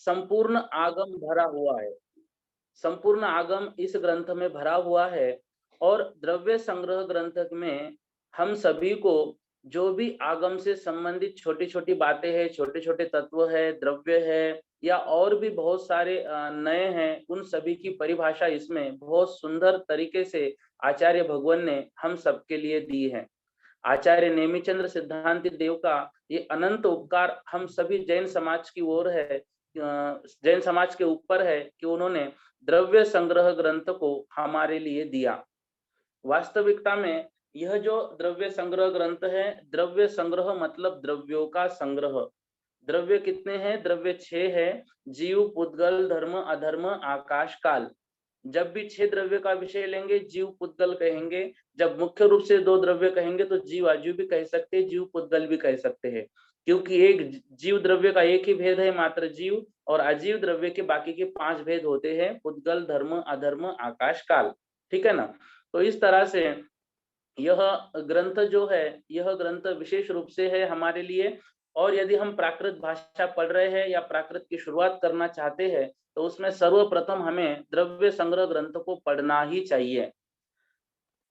संपूर्ण आगम भरा हुआ है। संपूर्ण आगम इस ग्रंथ में भरा हुआ है और द्रव्य संग्रह ग्रंथ में हम सभी को जो भी आगम से संबंधित छोटी छोटी बातें हैं, छोटे छोटे तत्व है, द्रव्य है या और भी बहुत सारे नए हैं, उन सभी की परिभाषा इसमें बहुत सुंदर तरीके से आचार्य भगवान ने हम सबके लिए दी है। आचार्य नेमिचंद्र सिद्धांति देव का ये अनंत उपकार हम सभी जैन समाज की ओर है, जैन समाज के ऊपर है कि उन्होंने द्रव्य संग्रह ग्रंथ को हमारे लिए दिया। वास्तविकता में यह जो द्रव्य संग्रह ग्रंथ है, द्रव्य संग्रह मतलब द्रव्यों का संग्रह। द्रव्य कितने हैं? द्रव्य 6 है। जीव, पुद्गल, धर्म, अधर्म, आकाश, काल। जब भी 6 द्रव्य का विषय लेंगे, जीव पुद्गल कहेंगे। जब मुख्य रूप से 2 द्रव्य कहेंगे तो जीव अजीव भी कह सकते हैं, जीव पुद्गल भी कह सकते हैं, क्योंकि एक जीव द्रव्य का एक ही भेद है, मात्र जीव, और अजीव द्रव्य के बाकी के 5 भेद होते हैं, पुद्गल, धर्म, अधर्म, आकाश, काल। ठीक है ना? तो इस तरह से यह ग्रंथ जो है, यह ग्रंथ विशेष रूप से है हमारे लिए। और यदि हम प्राकृत भाषा पढ़ रहे हैं या प्राकृत की शुरुआत करना चाहते हैं तो उसमें सर्वप्रथम हमें द्रव्य संग्रह ग्रंथ को पढ़ना ही चाहिए।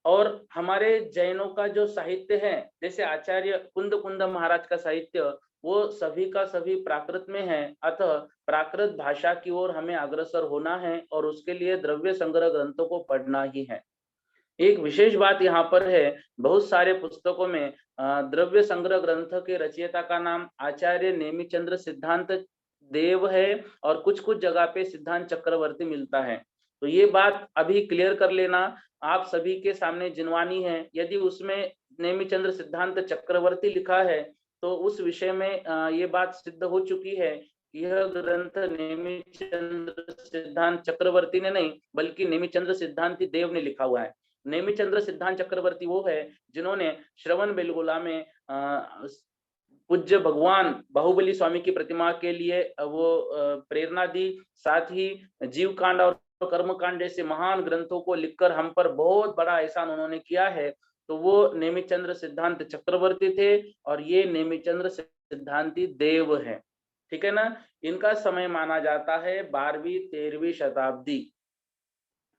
और हमारे जैनों का जो साहित्य है, जैसे आचार्य कुंद कुंद महाराज का साहित्य, वो सभी का सभी प्राकृत में है, अतः प्राकृत भाषा की ओर हमें अग्रसर होना है और उसके लिए द्रव्य संग्रह ग्रंथों को पढ़ना ही है। एक विशेष बात यहाँ पर है, बहुत सारे पुस्तकों में द्रव्य संग्रह ग्रंथ के रचयिता का नाम आचार्य नेमिचंद्र सिद्धांत देव है और कुछ कुछ जगह पे सिद्धांत चक्रवर्ती मिलता है। तो ये बात अभी क्लियर कर लेना, आप सभी के सामने जिनवानी है। यदि उसमें नेमिचंद्र सिद्धांत चक्रवर्ती लिखा है तो उस विषय में ये बात सिद्ध हो चुकी है, यह ग्रंथ नेमिचंद्र सिद्धांत चक्रवर्ती ने नहीं बल्कि नेमिचंद्र सिद्धांति देव ने लिखा हुआ है। नेमिचंद्र सिद्धांत चक्रवर्ती वो है जिन्होंने श्रवण बेलगोला में पूज्य भगवान बाहुबली स्वामी की प्रतिमा के लिए वो प्रेरणा दी, साथ ही जीव कांड और कर्म कांड जैसे महान ग्रंथों को लिखकर हम पर बहुत बड़ा एहसान उन्होंने किया है। तो वो नेमिचंद्र सिद्धांत चक्रवर्ती थे और ये नेमिचंद्र सिद्धांति देव है। ठीक है ना? इनका समय माना जाता है 12वीं 13वीं शताब्दी।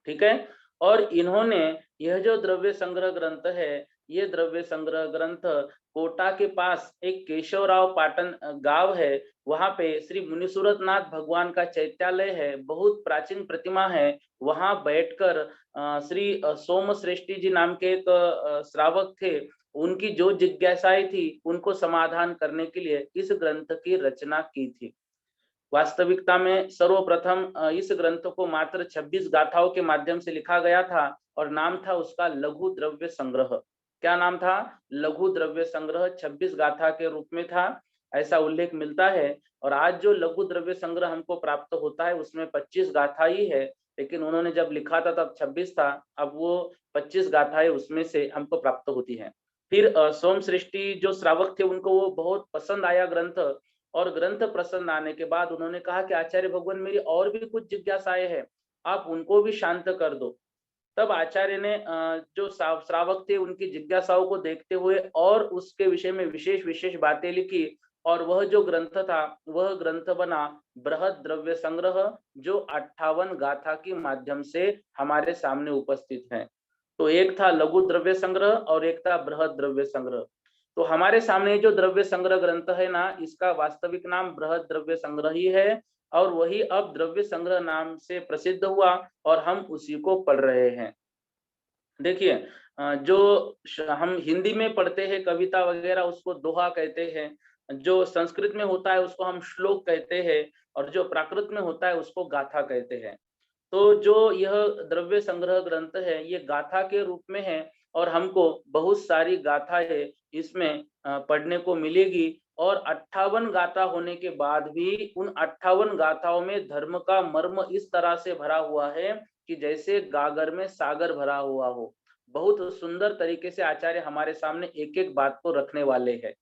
ठीक है? और इन्होंने यह जो द्रव्य संग्रह ग्रंथ है, ये द्रव्य संग्रह ग्रंथ कोटा के पास एक केशवराव पाटन गांव है, वहां पे श्री मुनिसुरतनाथ भगवान का चैत्यालय है, बहुत प्राचीन प्रतिमा है। वहां बैठकर श्री सोम श्रेष्ठी जी नाम के एक श्रावक थे, उनकी जो जिज्ञासाएं थी उनको समाधान करने के लिए इस ग्रंथ की रचना की थी। वास्तविकता में सर्वप्रथम इस ग्रंथ को मात्र 26 गाथाओं के माध्यम से लिखा गया था और नाम था उसका लघु द्रव्य संग्रह। क्या नाम था? लघु द्रव्य संग्रह। 26 गाथा के रूप में था, ऐसा उल्लेख मिलता है। और आज जो लघु द्रव्य संग्रह हमको प्राप्त होता है उसमें 25 गाथा ही है, लेकिन उन्होंने जब लिखा था तब 26 था, अब वो 25 गाथाएं उसमें से हमको प्राप्त होती है। फिर सोम सृष्टि जो श्रावक थे उनको वो बहुत पसंद आया ग्रंथ, और ग्रंथ प्रसन्न आने के बाद उन्होंने कहा कि आचार्य भगवान मेरी और भी कुछ जिज्ञासाएं हैं, आप उनको भी शांत कर दो। तब आचार्य ने जो श्रावक थे उनकी जिज्ञासाओं को देखते हुए और उसके विषय में विशेष विशेष बातें लिखी, और वह जो ग्रंथ था वह ग्रंथ बना बृहद द्रव्य संग्रह, जो 58 गाथा के माध्यम से हमारे सामने उपस्थित है। तो एक था लघु द्रव्य संग्रह और एक था बृहद द्रव्य संग्रह। तो हमारे सामने जो द्रव्य संग्रह ग्रंथ है ना, इसका वास्तविक नाम बृहद द्रव्य संग्रह ही है, और वही अब द्रव्य संग्रह नाम से प्रसिद्ध हुआ और हम उसी को पढ़ रहे हैं। देखिए, जो हम हिंदी में पढ़ते हैं कविता वगैरह उसको दोहा कहते हैं, जो संस्कृत में होता है उसको हम श्लोक कहते हैं, और जो प्राकृत में होता है उसको गाथा कहते हैं। तो जो यह द्रव्य संग्रह ग्रंथ है ये गाथा के रूप में है, और हमको बहुत सारी गाथाएं इसमें पढ़ने को मिलेगी। और 58 गाथा होने के बाद भी उन 58 गाथाओं में धर्म का मर्म इस तरह से भरा हुआ है कि जैसे गागर में सागर भरा हुआ हो। बहुत सुंदर तरीके से आचार्य हमारे सामने एक एक बात को रखने वाले हैं।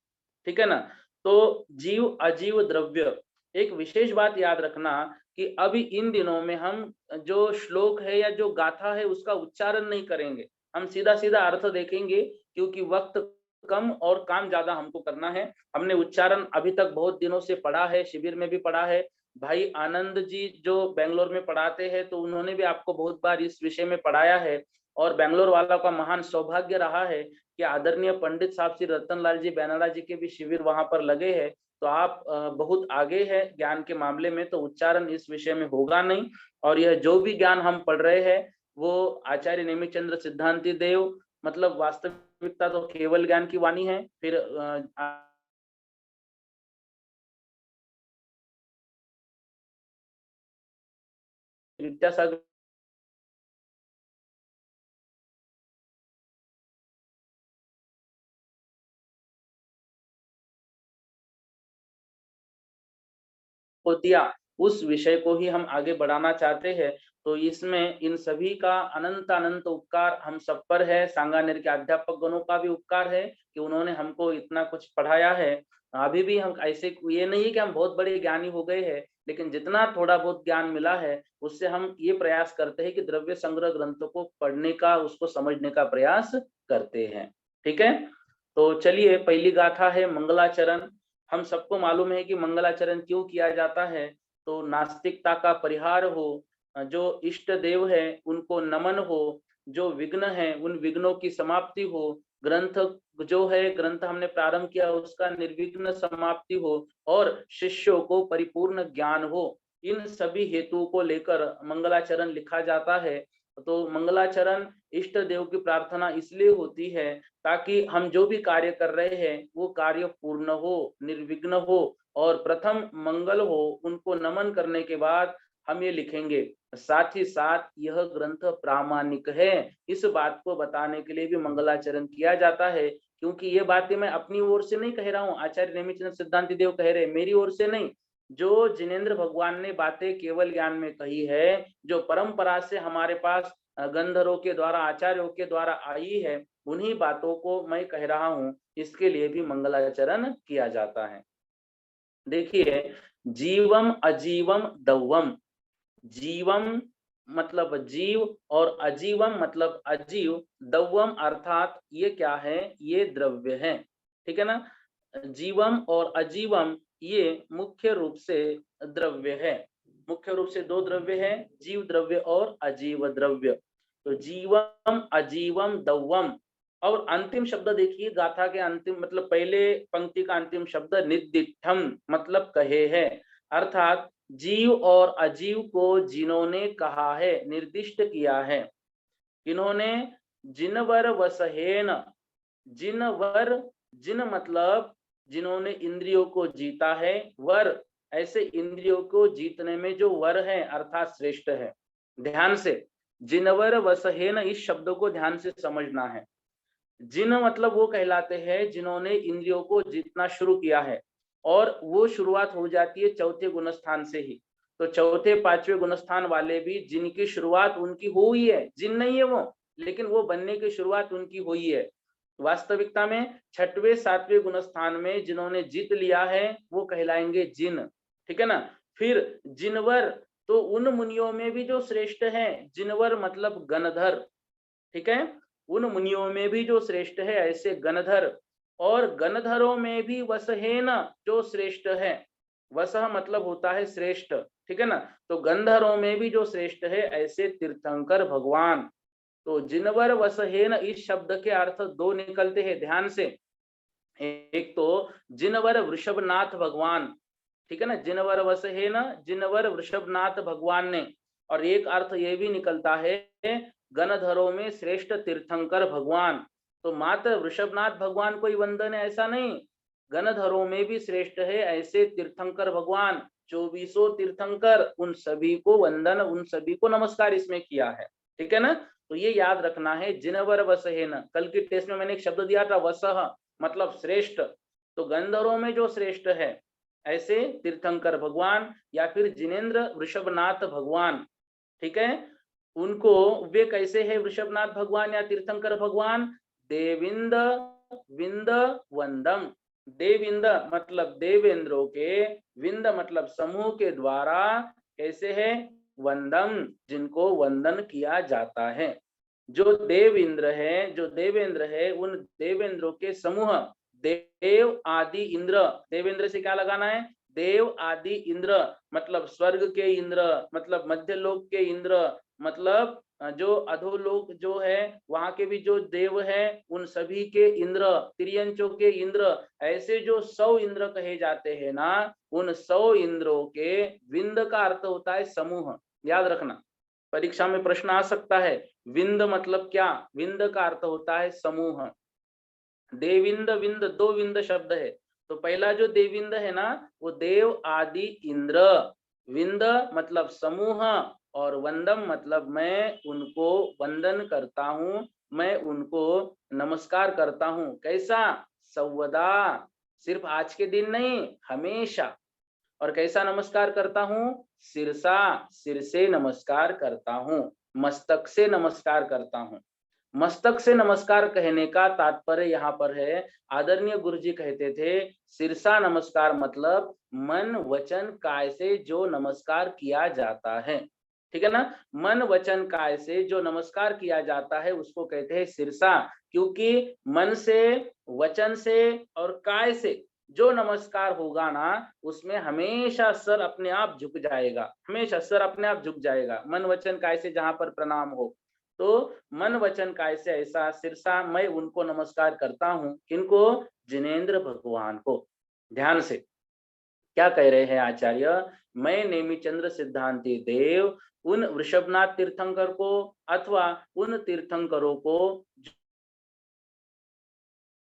ठीक है ना? तो जीव अजीव द्रव्य, एक विशेष बात याद रखना कि अभी इन दिनों में हम जो श्लोक है या जो गाथा है उसका उच्चारण नहीं करेंगे, हम सीधा सीधा अर्थ देखेंगे, क्योंकि वक्त कम और काम ज्यादा हमको करना है। हमने उच्चारण अभी तक बहुत दिनों से पढ़ा है, शिविर में भी पढ़ा है, भाई आनंद जी जो बेंगलोर में पढ़ाते हैं, तो उन्होंने भी आपको बहुत बार इस विषय में पढ़ाया है। और बेंगलोर वालों का महान सौभाग्य रहा है कि आदरणीय पंडित साहब श्री रतनलाल जी बेनाला जी के भी शिविर वहां पर लगे हैं। तो आप बहुत आगे है ज्ञान के मामले में, तो उच्चारण इस विषय में होगा नहीं। और यह जो भी ज्ञान हम पढ़ रहे हैं वो आचार्य नेमिचंद्र चंद्र सिद्धांति देव, मतलब वास्तविकता तो केवल ज्ञान की वाणी है। फिर विद्यासागर दिया, उस विषय को ही हम आगे बढ़ाना चाहते हैं। तो इसमें इन सभी का अनंत अनंत उपकार हम सब पर है। सांगानेर के अध्यापक गणों का भी उपकार है कि उन्होंने हमको इतना कुछ पढ़ाया है। अभी भी हम ऐसे, ये नहीं है कि हम बहुत बड़े ज्ञानी हो गए हैं, लेकिन जितना थोड़ा बहुत ज्ञान मिला है उससे हम ये प्रयास करते हैं कि द्रव्य संग्रह ग्रंथों को पढ़ने का, उसको समझने का प्रयास करते हैं। ठीक है, तो चलिए पहली गाथा है मंगलाचरण। हम सबको मालूम है कि मंगलाचरण क्यों किया जाता है। तो नास्तिकता का परिहार हो, जो इष्ट देव है उनको नमन हो, जो विघ्न है उन विघ्नों की समाप्ति हो, ग्रंथ जो है ग्रंथ हमने प्रारंभ किया उसका निर्विघ्न समाप्ति हो, और शिष्यों को परिपूर्ण ज्ञान हो। इन सभी हेतुओं को लेकर मंगलाचरण लिखा जाता है। तो मंगलाचरण इष्ट देव की प्रार्थना इसलिए होती है ताकि हम जो भी कार्य कर रहे हैं वो कार्य पूर्ण हो, निर्विघ्न हो और प्रथम मंगल हो। उनको नमन करने के बाद हम ये लिखेंगे। साथ ही साथ यह ग्रंथ प्रामाणिक है, इस बात को बताने के लिए भी मंगलाचरण किया जाता है। क्योंकि ये बातें मैं अपनी ओर से नहीं कह रहा हूँ, आचार्य नेमिचंद्र सिद्धांति देव कह रहे हैं, मेरी ओर से नहीं। जो जिनेन्द्र भगवान ने बातें केवल ज्ञान में कही है, जो परंपरा से हमारे पास गंधर्वों के द्वारा, आचार्यों के द्वारा आई है, उन्हीं बातों को मैं कह रहा हूं। इसके लिए भी मंगलाचरण किया जाता है। देखिए, जीवम अजीवम दवम। जीवम मतलब जीव और अजीवम मतलब अजीव, दवम अर्थात ये क्या है, ये द्रव्य है। ठीक है ना। जीवम और अजीवम ये मुख्य रूप से द्रव्य है। मुख्य रूप से दो द्रव्य है, जीव द्रव्य और अजीव द्रव्य। तो जीवम अजीवम दवम। और अंतिम शब्द देखिए, गाथा के अंतिम मतलब पहले पंक्ति का अंतिम शब्द निदिठम मतलब कहे है। अर्थात जीव और अजीव को जिन्होंने कहा है, निर्दिष्ट किया है। इन्होंने जिनवर वसहेन, जिनवर, जिन मतलब जिन्होंने इंद्रियों को जीता है, वर ऐसे इंद्रियों को जीतने में जो वर है अर्थात श्रेष्ठ है। ध्यान से जिनवर वसहेन इस शब्द को ध्यान से समझना है। जिन मतलब वो कहलाते हैं जिन्होंने इंद्रियों को जीतना शुरू किया है, और वो शुरुआत हो जाती है चौथे गुणस्थान से ही। तो चौथे पांचवें गुणस्थान वाले भी जिनकी शुरुआत उनकी हुई है, जिन नहीं है वो, लेकिन वो बनने की शुरुआत उनकी हुई है। वास्तविकता में छठवें सातवें गुणस्थान में जिन्होंने जीत लिया है वो कहलाएंगे जिन। ठीक है ना। फिर जिनवर, तो उन मुनियों में भी जो श्रेष्ठ है, जिनवर मतलब गणधर। ठीक है, उन मुनियों में भी जो श्रेष्ठ है ऐसे गणधर। और गणधरों में भी वसहेन जो श्रेष्ठ है, वसह मतलब होता है श्रेष्ठ। ठीक है ना। तो गंधर्वों में भी जो श्रेष्ठ है ऐसे तीर्थंकर भगवान। तो जिनवर वसहेन इस शब्द के अर्थ दो निकलते हैं, ध्यान से। एक तो जिनवर वृषभनाथ भगवान, ठीक है ना, जिनवर वसहेन, जिनवर वृषभनाथ भगवान ने। और एक अर्थ ये भी निकलता है गणधरों में श्रेष्ठ तीर्थंकर भगवान। तो मात्र वृषभनाथ भगवान को ही वंदन है ऐसा नहीं, गणधरों में भी श्रेष्ठ है ऐसे तीर्थंकर भगवान। 24 तीर्थंकर, उन सभी को वंदन, उन सभी को नमस्कार इसमें किया है। ठीक है ना। तो ये याद रखना है, जिनवर वसहेन। कल की टेस्ट में मैंने एक शब्द दिया था वसह मतलब श्रेष्ठ। तो गंधर्वों में जो श्रेष्ठ है ऐसे तीर्थंकर भगवान, या फिर जिनेन्द्र वृषभनाथ भगवान। ठीक है। उनको वे कैसे है वृषभनाथ भगवान या तीर्थंकर भगवान, देविंद विंद वंदम। देविंद मतलब देवेंद्रों के, विंद मतलब समूह के द्वारा कैसे है, वंदम जिनको वंदन किया जाता है। जो देव इंद्र है, जो देवेंद्र है, उन देवेंद्रों के समूह, देव आदि इंद्र, देवेंद्र से क्या लगाना है, देव आदि इंद्र मतलब स्वर्ग के इंद्र, मतलब मध्यलोक के इंद्र, मतलब जो अधोलोक जो है वहां के भी जो देव है उन सभी के इंद्र, तिर्यंचों के इंद्र, ऐसे जो 100 इंद्र कहे जाते हैं ना, उन 100 इंद्रों के विंद का अर्थ होता है समूह। याद रखना, परीक्षा में प्रश्न आ सकता है, विंद मतलब क्या? विंद का अर्थ होता है समूह। देविंद विंद, दो विंद शब्द है। तो पहला जो देविंद है ना, वो देव आदि इंद्र, विंद मतलब समूह, और वंदम मतलब मैं उनको वंदन करता हूँ, मैं उनको नमस्कार करता हूँ। कैसा? सर्वदा, सिर्फ आज के दिन नहीं, हमेशा। और कैसा नमस्कार करता हूँ? सिरसा, सिर से नमस्कार करता हूँ, मस्तक से नमस्कार करता हूँ। मस्तक से नमस्कार कहने का तात्पर्य यहाँ पर है, आदरणीय गुरुजी कहते थे सिरसा नमस्कार मतलब मन वचन काय से जो नमस्कार किया जाता है। ठीक है ना? मन वचन काय से जो नमस्कार किया जाता है उसको कहते हैं सिरसा, क्योंकि मन से, वचन से और काय से जो नमस्कार होगा ना, उसमें हमेशा सर अपने आप झुक जाएगा, हमेशा सर अपने आप झुक जाएगा। मन वचन काय से जहां पर प्रणाम हो, तो मन वचन काय से ऐसा सिरसा मैं उनको नमस्कार करता हूं। किनको? जिनेन्द्र भगवान को। ध्यान से क्या कह रहे हैं आचार्य? मैं नेमिचंद्र सिद्धांति देव उन वृषभनाथ तीर्थंकर को अथवा उन तीर्थंकरों को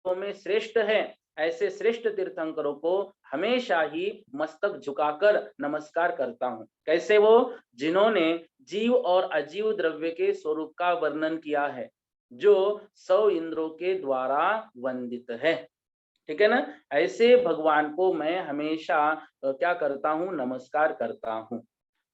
जो में श्रेष्ठ है, ऐसे श्रेष्ठ तीर्थंकरों को हमेशा ही मस्तक झुकाकर नमस्कार करता हूं। कैसे? वो जिन्होंने जीव और अजीव द्रव्य के स्वरूप का वर्णन किया है, जो 100 इंद्रों के द्वारा वंदित है। ठीक है ना? ऐसे भगवान को मैं हमेशा क्या करता हूं? नमस्कार करता हूं।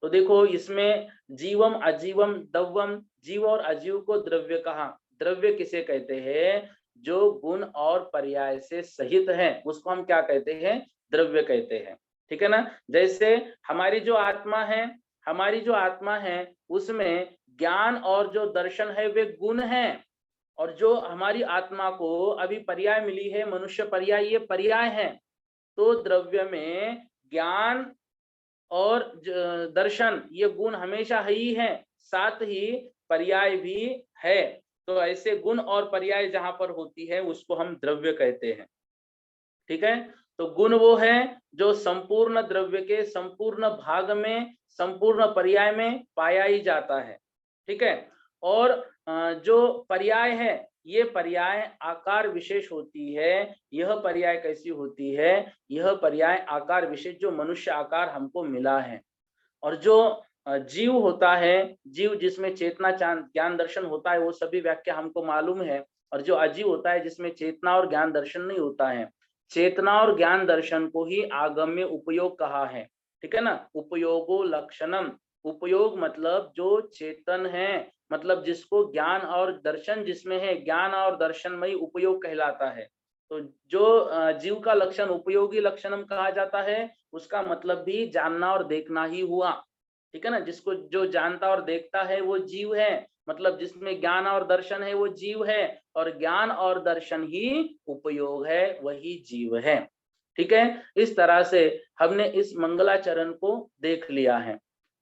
तो देखो इसमें जीवम अजीवम दव्वम, जीव और अजीव को द्रव्य कहा। द्रव्य किसे कहते हैं? जो गुण और पर्याय से सहित है उसको हम क्या कहते हैं? द्रव्य कहते हैं। ठीक है ना? जैसे हमारी जो आत्मा है, हमारी जो आत्मा है उसमें ज्ञान और जो दर्शन है वे गुण हैं, और जो हमारी आत्मा को अभी पर्याय मिली है, मनुष्य पर्याय, ये पर्याय है। तो द्रव्य में ज्ञान और दर्शन ये गुण हमेशा है ही है, साथ ही पर्याय भी है। तो ऐसे गुण और पर्याय जहां पर होती है उसको हम द्रव्य कहते हैं। ठीक है? तो गुण वो है जो संपूर्ण द्रव्य के संपूर्ण भाग में, संपूर्ण पर्याय में पाया ही जाता है। ठीक है? और जो पर्याय है, ये पर्याय आकार विशेष होती है। यह पर्याय कैसी होती है? यह पर्याय आकार विशेष जो मनुष्य आकार हमको मिला है। और जो जीव होता है, जीव जिसमें चेतना ज्ञान दर्शन होता है, वो सभी व्याख्या हमको मालूम है। और जो अजीव होता है जिसमें चेतना और ज्ञान दर्शन नहीं होता है, चेतना और ज्ञान दर्शन को ही आगम में उपयोग कहा है। ठीक है ना? उपयोगो लक्षणम, उपयोग मतलब जो चेतन है, मतलब जिसको ज्ञान और दर्शन जिसमें है, ज्ञान और दर्शन में ही उपयोग कहलाता है। तो जो जीव का लक्षण उपयोगी लक्षणम कहा जाता है, उसका मतलब भी जानना और देखना ही हुआ। ठीक है ना? जिसको जो जानता और देखता है वो जीव है, मतलब जिसमें ज्ञान और दर्शन है वो जीव है, और ज्ञान और दर्शन ही उपयोग है, वही जीव है। ठीक है? इस तरह से हमने इस मंगलाचरण को देख लिया है।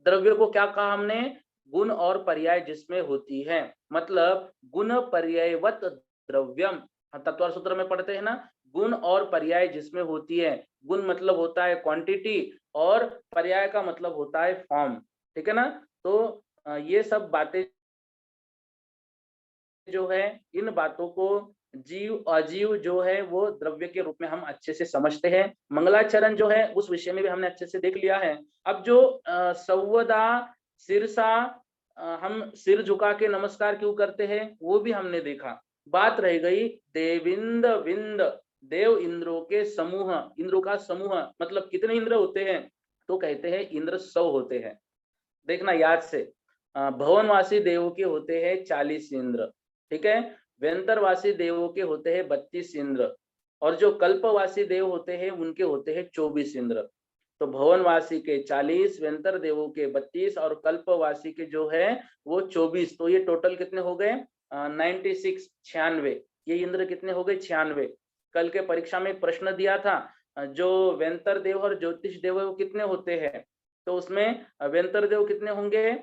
द्रव्य को क्या कहा हमने? गुण और पर्याय जिसमें होती है, मतलब गुण पर्यायवत द्रव्यम। तत्व सूत्र में पढ़ते हैं ना, गुण और पर्याय जिसमें होती है। गुण मतलब होता है क्वांटिटी, और पर्याय का मतलब होता है फॉर्म। ठीक है ना? तो ये सब बातें जो है, इन बातों को जीव अजीव जो है वो द्रव्य के रूप में हम अच्छे से समझते हैं। मंगलाचरण जो है उस विषय में भी हमने अच्छे से देख लिया है। अब जो संवदा सिरसा, हम सिर झुका के नमस्कार क्यों करते हैं वो भी हमने देखा। बात रह गई देविंद विंद, देव इंद्रों के समूह, इंद्रों का समूह मतलब कितने इंद्र होते हैं? तो कहते हैं इंद्र 100 होते हैं। देखना याद से, भवनवासी देवों के होते हैं 40 इंद्र। ठीक है? व्यंतरवासी देवों के होते हैं 32 इंद्र, और जो कल्पवासी देव होते हैं उनके होते हैं 24 इंद्र। तो भवनवासी के 40, व्यंतर देवों के 32 और कल्पवासी के जो है वो 24। तो ये टोटल कितने हो गए? 96, 96। ये इंद्र कितने हो गए? 96। कल के परीक्षा में एक प्रश्न दिया था, जो वेंतर देव और ज्योतिष देव है वो कितने होते हैं, तो उसमें वेंतर देव कितने होंगे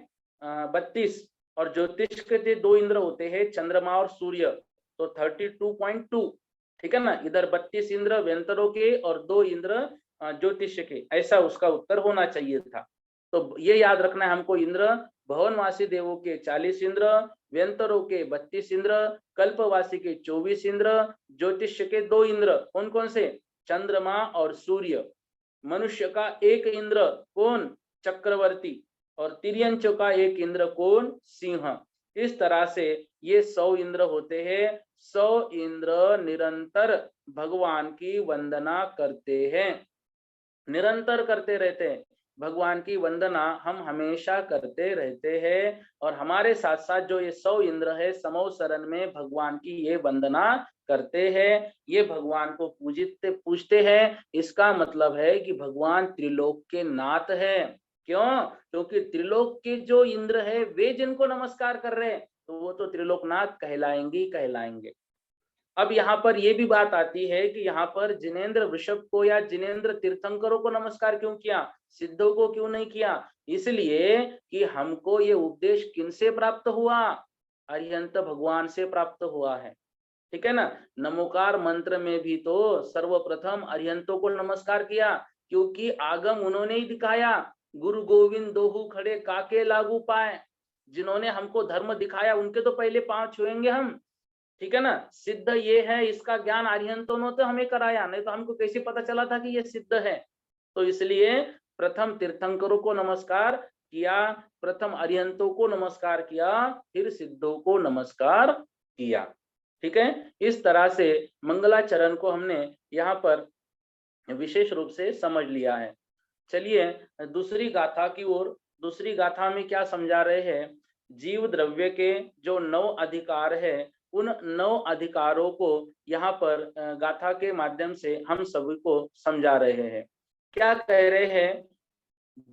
32, और ज्योतिष के 2 इंद्र होते हैं चंद्रमा और सूर्य, तो 32.2, ठीक है ना। इधर 32 इंद्र वेंतरों के और 2 इंद्र ज्योतिष के, ऐसा उसका उत्तर होना चाहिए था। तो ये याद रखना है हमको, इंद्र भवनवासी देवों के 40 इंद्र, व्यंतरों के 32 इंद्र, कल्पवासी के 24 इंद्र, ज्योतिष्य के 2 इंद्र, कौन कौन से, चंद्रमा और सूर्य। मनुष्य का 1 इंद्र कौन, चक्रवर्ती, और तिर्यंचों का 1 इंद्र कौन, सिंह। इस तरह से ये 100 इंद्र होते हैं। 100 इंद्र निरंतर भगवान की वंदना करते हैं, निरंतर करते रहते हैं। भगवान की वंदना हम हमेशा करते रहते हैं, और हमारे साथ साथ जो ये 100 इंद्र है समो शरण में भगवान की ये वंदना करते हैं, ये भगवान को पूजते हैं। इसका मतलब है कि भगवान त्रिलोक के नाथ है। क्यों? क्योंकि त्रिलोक के जो इंद्र है वे जिनको नमस्कार कर रहे हैं, तो वो तो त्रिलोकनाथ कहलाएंगे ही कहलाएंगे। अब यहाँ पर ये भी बात आती है कि यहाँ पर जिनेंद्र वृषभ को या जिनेंद्र तीर्थंकरों को नमस्कार क्यों किया, सिद्धों को क्यों नहीं किया? इसलिए कि हमको ये उपदेश किनसे प्राप्त हुआ, अरिहंत भगवान से प्राप्त हुआ है, ठीक है ना। नमोकार मंत्र में भी तो सर्वप्रथम अरिहंतों को नमस्कार किया, क्योंकि आगम उन्होंने ही दिखाया। गुरु गोविंद दोहु खड़े काके लागू पाए, जिन्होंने हमको धर्म दिखाया उनके तो पहले पांव छुएंगे हम, ठीक है ना। सिद्ध ये है, इसका ज्ञान अरिहंतों ने तो हमें कराया, नहीं तो हमको कैसे पता चला था कि ये सिद्ध है। तो इसलिए प्रथम तीर्थंकरों को नमस्कार किया, प्रथम अरिहंतों को नमस्कार किया, फिर सिद्धों को नमस्कार किया, ठीक है। इस तरह से मंगलाचरण को हमने यहाँ पर विशेष रूप से समझ लिया है। चलिए दूसरी गाथा की ओर। दूसरी गाथा में क्या समझा रहे हैं, जीव द्रव्य के जो 9 अधिकार है, उन 9 अधिकारों को यहाँ पर गाथा के माध्यम से हम सभी को समझा रहे हैं। क्या कह रहे हैं,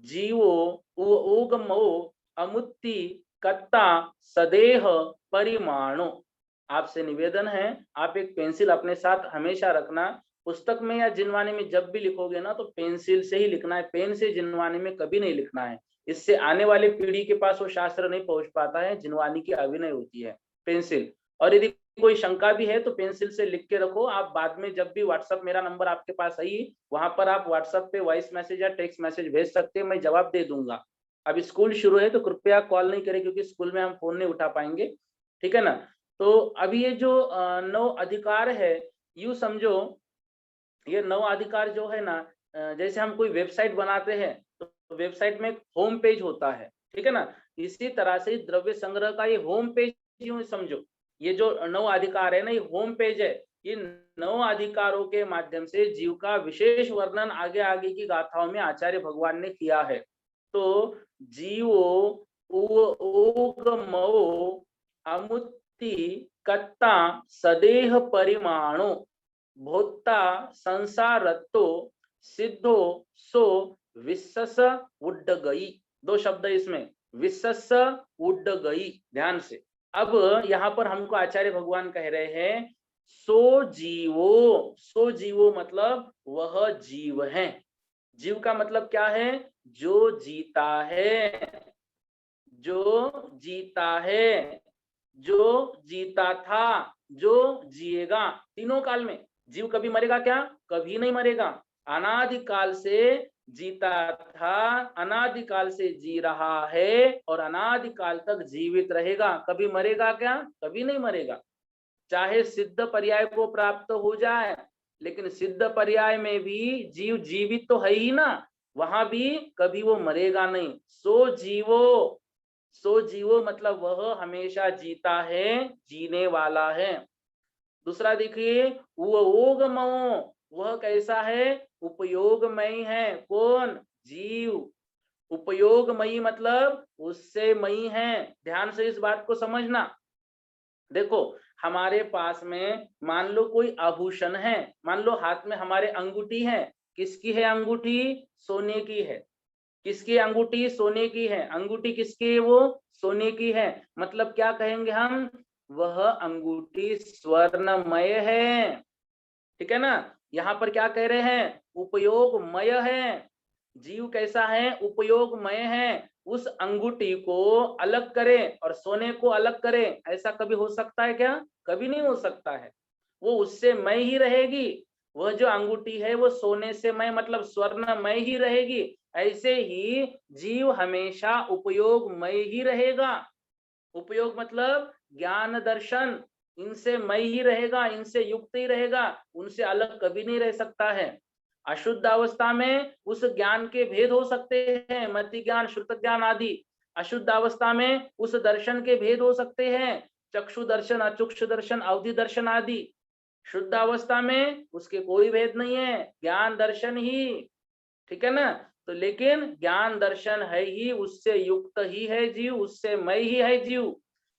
जीवो ओगमो अमुत्ति कत्ता सदेह परिमाणो। आपसे निवेदन है, आप एक पेंसिल अपने साथ हमेशा रखना। पुस्तक में या जिनवानी में जब भी लिखोगे ना तो पेंसिल से ही लिखना है, पेन से जिनवानी में कभी नहीं लिखना है। इससे आने वाले पीढ़ी के पास वो शास्त्र नहीं पहुंच पाता है, जिनवानी की अभिनय होती है पेंसिल। और यदि कोई शंका भी है तो पेंसिल से लिख के रखो, आप बाद में जब भी व्हाट्सएप, मेरा नंबर आपके पास है ही, वहां पर आप व्हाट्सएप पे वॉइस मैसेज या टेक्स्ट मैसेज भेज सकते हैं, मैं जवाब दे दूंगा। अब स्कूल शुरू है तो कृपया कॉल नहीं करें, क्योंकि स्कूल में हम फोन नहीं उठा पाएंगे, ठीक है ना। तो अभी ये जो 9 अधिकार है, यूं समझो ये 9 अधिकार जो है ना, जैसे हम कोई वेबसाइट बनाते हैं तो वेबसाइट में होम पेज होता है, ठीक है ना। इसी तरह से द्रव्य संग्रह का ये होम पेज यूं समझो, ये जो 9 अधिकार है ना, ये होम पेज है। इन 9 अधिकारों के माध्यम से जीव का विशेष वर्णन आगे आगे की गाथाओं में आचार्य भगवान ने किया है। तो जीवो ओगमो अमुत्ति कत्ता सदेह परिमाणो भोक्ता संसारत्तो सिद्धो सो विश्वस उड्ड गई। 2 शब्द इसमें, विश्वस उड्ड गई, ध्यान से। अब यहाँ पर हमको आचार्य भगवान कह रहे हैं, सो जीवो मतलब वह जीव है। जीव का मतलब क्या है, जो जीता है, जो जीता है, जो जीता था, जो जिएगा, तीनों काल में। जीव कभी मरेगा क्या, कभी नहीं मरेगा। अनादिकाल से जीता था, अनादिकाल से जी रहा है, और अनादिकाल तक जीवित रहेगा। कभी मरेगा क्या, कभी नहीं मरेगा। चाहे सिद्ध पर्याय को प्राप्त हो जाए, लेकिन सिद्ध पर्याय में भी जीव जीवित तो है ही ना, वहां भी कभी वो मरेगा नहीं। सो जीवो मतलब वह हमेशा जीता है, जीने वाला है। दूसरा देखिए, ओगमो, वह कैसा है, उपयोगमयी है। कौन, जीव। उपयोगमयी मतलब उससे मयी है। ध्यान से इस बात को समझना। देखो हमारे पास में मान लो कोई आभूषण है, मान लो हाथ में हमारे अंगूठी है। किसकी है अंगूठी, सोने की है। किसकी अंगूठी, सोने की है। अंगूठी किसकी है, वो सोने की है। मतलब क्या कहेंगे हम, वह अंगूठी स्वर्णमय है, ठीक है ना। यहाँ पर क्या कह रहे हैं? उपयोगमय है। जीव कैसा है? उपयोगमय है। उस अंगूठी को अलग करें और सोने को अलग करें, ऐसा कभी हो सकता है क्या? कभी नहीं हो सकता है। वो उससे मय ही रहेगी। वह जो अंगूठी है वो सोने से मय मतलब स्वर्णमय ही रहेगी। ऐसे ही जीव हमेशा उपयोगमय ही रहेगा। उपयोग मतलब ज्ञान दर्शन, इनसे मय ही रहेगा, इनसे युक्त ही रहेगा, उनसे अलग कभी नहीं रह सकता है। अशुद्ध अवस्था में उस ज्ञान के भेद हो सकते हैं, मति ज्ञान, श्रुत ज्ञान आदि। अशुद्ध अवस्था में उस दर्शन के भेद हो सकते हैं, चक्षु दर्शन, अचक्षु दर्शन, अवधि दर्शन आदि। शुद्ध अवस्था में उसके कोई भेद नहीं है, ज्ञान दर्शन ही, ठीक है ना। तो लेकिन ज्ञान दर्शन है ही, उससे युक्त ही है जीव, उससे मय ही है जीव।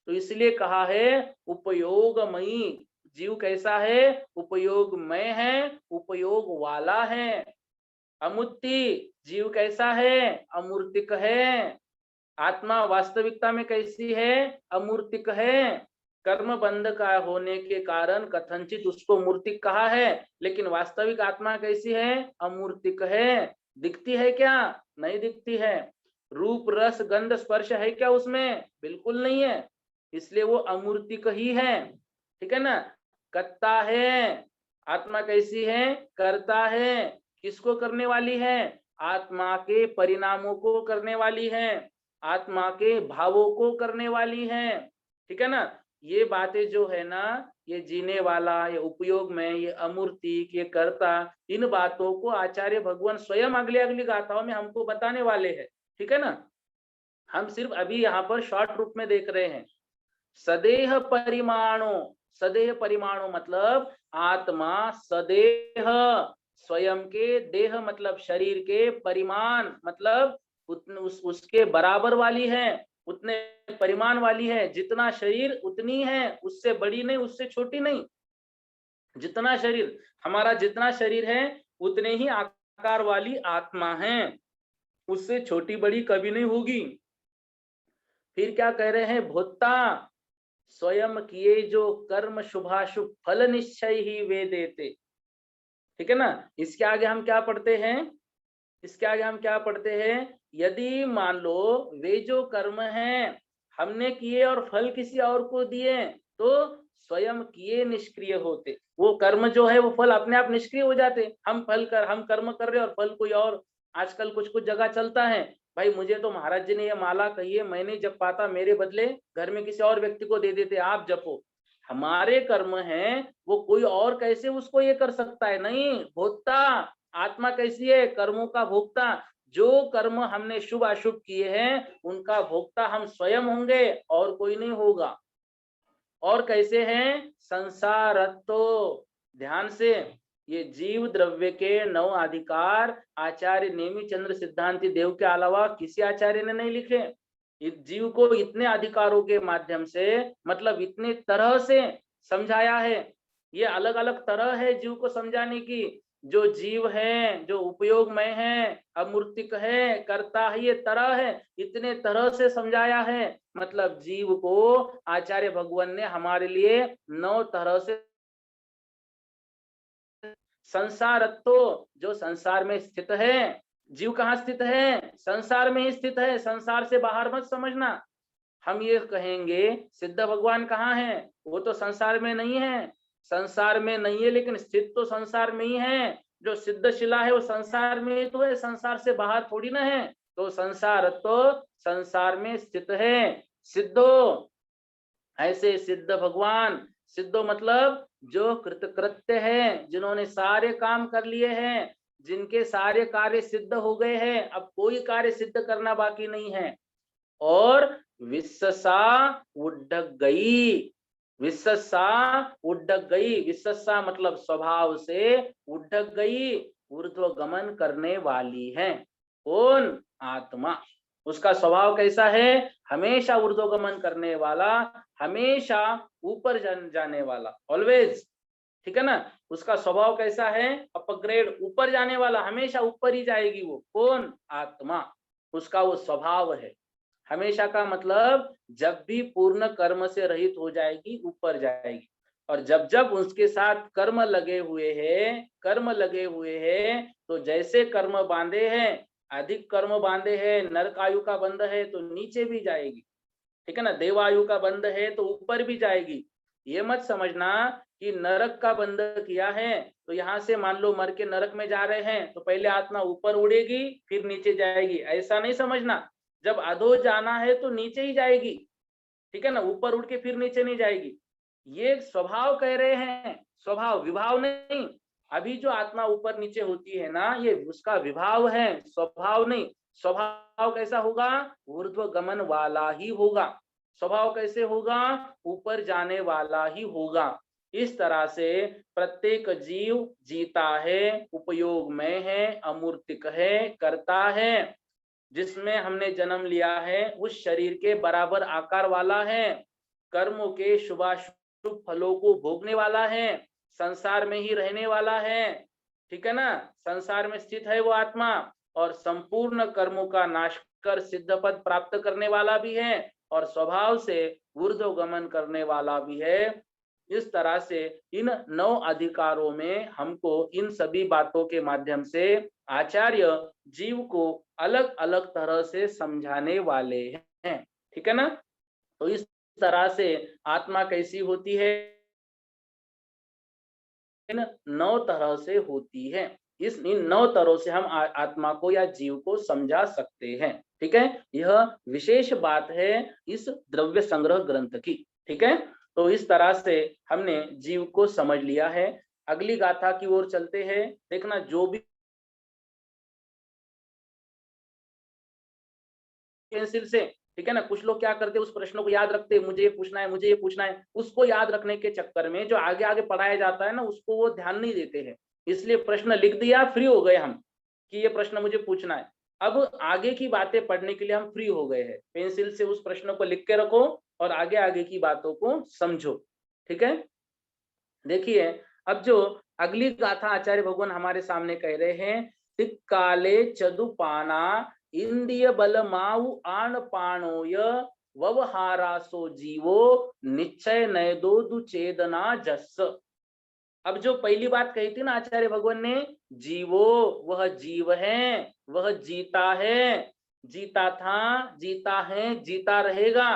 तो इसलिए कहा है उपयोगमयी। जीव कैसा है? उपयोगमय है, उपयोग वाला है। अमूर्ति, जीव कैसा है? अमूर्तिक है। आत्मा वास्तविकता में कैसी है? अमूर्तिक है। कर्म बंध का होने के कारण कथनचित उसको मूर्तिक कहा है, लेकिन वास्तविक आत्मा कैसी है? अमूर्तिक है। दिखती है क्या? नहीं दिखती है। रूप रस गंध स्पर्श है क्या उसमें? बिल्कुल नहीं है। इसलिए वो अमूर्तिक ही है, ठीक है ना। करता है। आत्मा कैसी है? करता है। किसको करने वाली है? आत्मा के परिणामों को करने वाली है, आत्मा के भावों को करने वाली है, ठीक है ना। ये बातें जो है ना, ये जीने वाला, ये उपयोग में, ये अमूर्तिक, ये कर्ता, इन बातों को आचार्य भगवान स्वयं अगली अगली गाथाओं में हमको बताने वाले हैं, ठीक है ना। हम सिर्फ अभी यहाँ पर शॉर्ट रूप में देख रहे हैं। सदेह परिमाणो, सदेह परिमाणो मतलब आत्मा सदेह, स्वयं के, देह मतलब शरीर के, परिमाण मतलब उसके बराबर वाली है, उतने परिमाण वाली है। जितना शरीर उतनी है, उससे बड़ी नहीं, उससे छोटी नहीं। जितना शरीर, हमारा जितना शरीर है उतने ही आकार वाली आत्मा है, उससे छोटी बड़ी कभी नहीं होगी। फिर क्या कह रहे हैं? भोक्ता, स्वयं किए जो कर्म शुभाशुभ फल निश्चय ही वे देते, ठीक है ना। इसके आगे हम क्या पढ़ते हैं? इसके आगे हम क्या पढ़ते हैं? यदि मान लो वे जो कर्म हैं हमने किए और फल किसी और को दिए, तो स्वयं किए निष्क्रिय होते। वो कर्म जो है वो फल अपने आप निष्क्रिय हो जाते। हम कर्म कर रहे और फल कोई और। आजकल कुछ कुछ जगह चलता है, भाई मुझे तो महाराज जी ने ये माला कही है, मैं नहीं जप पाता, मेरे बदले घर में किसी और व्यक्ति को दे देते, आप जपो। हमारे कर्म हैं, वो कोई और कैसे उसको ये कर सकता है? नहीं, भोक्ता। आत्मा कैसी है? कर्मों का भोक्ता। जो कर्म हमने शुभ अशुभ किए हैं उनका भोक्ता हम स्वयं होंगे और कोई नहीं होगा। और कैसे हैं? संसारत्तो, ध्यान से, ये जीव द्रव्य के 9 अधिकार आचार्य नेमि चंद्र सिद्धांति देव के अलावा किसी आचार्य ने नहीं लिखे। इस जीव को इतने अधिकारों के माध्यम से, मतलब इतने तरह से समझाया है। ये अलग अलग तरह है जीव को समझाने की। जो जीव है, जो उपयोगमय है, अमूर्तिक है, करता है, ये तरह है, इतने तरह से समझाया है। मतलब जीव को आचार्य भगवान ने हमारे लिए 9 तरह से। संसारत्व, जो संसार में स्थित है। जीव कहाँ स्थित है? संसार में ही स्थित है, संसार से बाहर मत समझना। हम ये कहेंगे सिद्ध भगवान कहाँ है? वो तो संसार में नहीं है। संसार में नहीं है लेकिन स्थित तो संसार में ही है। जो सिद्ध शिला है वो संसार में ही तो है, संसार से बाहर थोड़ी ना है। तो संसार तो संसार में स्थित है। सिद्धो, ऐसे सिद्ध भगवान। सिद्धो मतलब जो कृतकृत्य है, जिन्होंने सारे काम कर लिए हैं, जिनके सारे कार्य सिद्ध हो गए हैं, अब कोई कार्य सिद्ध करना बाकी नहीं है। और विस्सा उड्डक गई, विस्सा उड्डक गई, विस्सा मतलब स्वभाव से, उड्डक गई ऊर्ध्व गमन करने वाली है। कौन? आत्मा। उसका स्वभाव कैसा है? हमेशा ऊर्ध्वगमन करने वाला, हमेशा ऊपर जाने वाला, ऑलवेज, ठीक है ना। उसका स्वभाव कैसा है? अपग्रेड, ऊपर जाने वाला, हमेशा ऊपर ही जाएगी वो। कौन? आत्मा। उसका वो स्वभाव है। हमेशा का मतलब जब भी पूर्ण कर्म से रहित हो जाएगी, ऊपर जाएगी। और जब जब उसके साथ कर्म लगे हुए हैं, तो जैसे कर्म बांधे हैं, अधिक कर्म बांधे हैं, नरक आयु का बंध है तो नीचे भी जाएगी, ठीक है ना, देवायु का बंध है तो ऊपर भी जाएगी। ये मत समझना कि नरक का बंध किया है तो यहाँ से मान लो मर के नरक में जा रहे हैं तो पहले आत्मा ऊपर उड़ेगी फिर नीचे जाएगी, ऐसा नहीं समझना। जब अधो जाना है तो नीचे ही जाएगी, ठीक है ना, ऊपर उड़ के फिर नीचे नहीं जाएगी। ये स्वभाव कह रहे हैं, स्वभाव, विभाव नहीं। अभी जो आत्मा ऊपर नीचे होती है ना, ये उसका विभाव है, स्वभाव नहीं। स्वभाव कैसा होगा? ऊर्ध्व गमन वाला ही होगा। स्वभाव कैसे होगा? ऊपर जाने वाला ही होगा। इस तरह से प्रत्येक जीव जीता है, उपयोग में है, अमूर्तिक है, करता है। जिसमें हमने जन्म लिया है उस शरीर के बराबर आकार वाला है, कर्मों के शुभाशुभ फलों को भोगने वाला है, संसार में ही रहने वाला है, ठीक है ना, संसार में स्थित है वो आत्मा, और संपूर्ण कर्मों का नाश कर सिद्ध पद प्राप्त करने वाला भी है, और स्वभाव से ऊर्ध्वगमन करने वाला भी है। इस तरह से इन 9 अधिकारों में हमको इन सभी बातों के माध्यम से आचार्य जीव को अलग अलग तरह से समझाने वाले हैं, ठीक है ना। तो इस तरह से आत्मा कैसी होती है? इन 9 तरह से होती है। इन 9 तरह से हम आत्मा को या जीव को समझा सकते हैं, ठीक है। यह विशेष बात है इस द्रव्य संग्रह ग्रंथ की, ठीक है। तो इस तरह से हमने जीव को समझ लिया है। अगली गाथा की ओर चलते हैं। देखना, जो भी पेंसिल से, ठीक है ना, कुछ लोग क्या करते हैं, उस प्रश्न को याद रखते हैं, मुझे ये पूछना है, मुझे ये पूछना है, उसको याद रखने के चक्कर में जो आगे आगे पढ़ाया जाता है ना, उसको वो ध्यान नहीं देते हैं। इसलिए प्रश्न लिख दिया, फ्री हो गए हम कि ये प्रश्न मुझे पूछना है। अब आगे की बातें पढ़ने के लिए हम फ्री हो गए हैं। पेंसिल से उस प्रश्न को लिख के रखो और आगे आगे की बातों को समझो, ठीक है। देखिए, अब जो अगली गाथा आचार्य भगवान हमारे सामने कह रहे हैं, तिक्काले चदुपाना इंद्रिय बल माऊ आन पाणोय ववहारासो जीवो निश्चय नयदो दुचेदना जस। अब जो पहली बात कही थी ना आचार्य भगवान ने, जीवो, वह जीव है, वह जीता है, जीता था, जीता है, जीता रहेगा।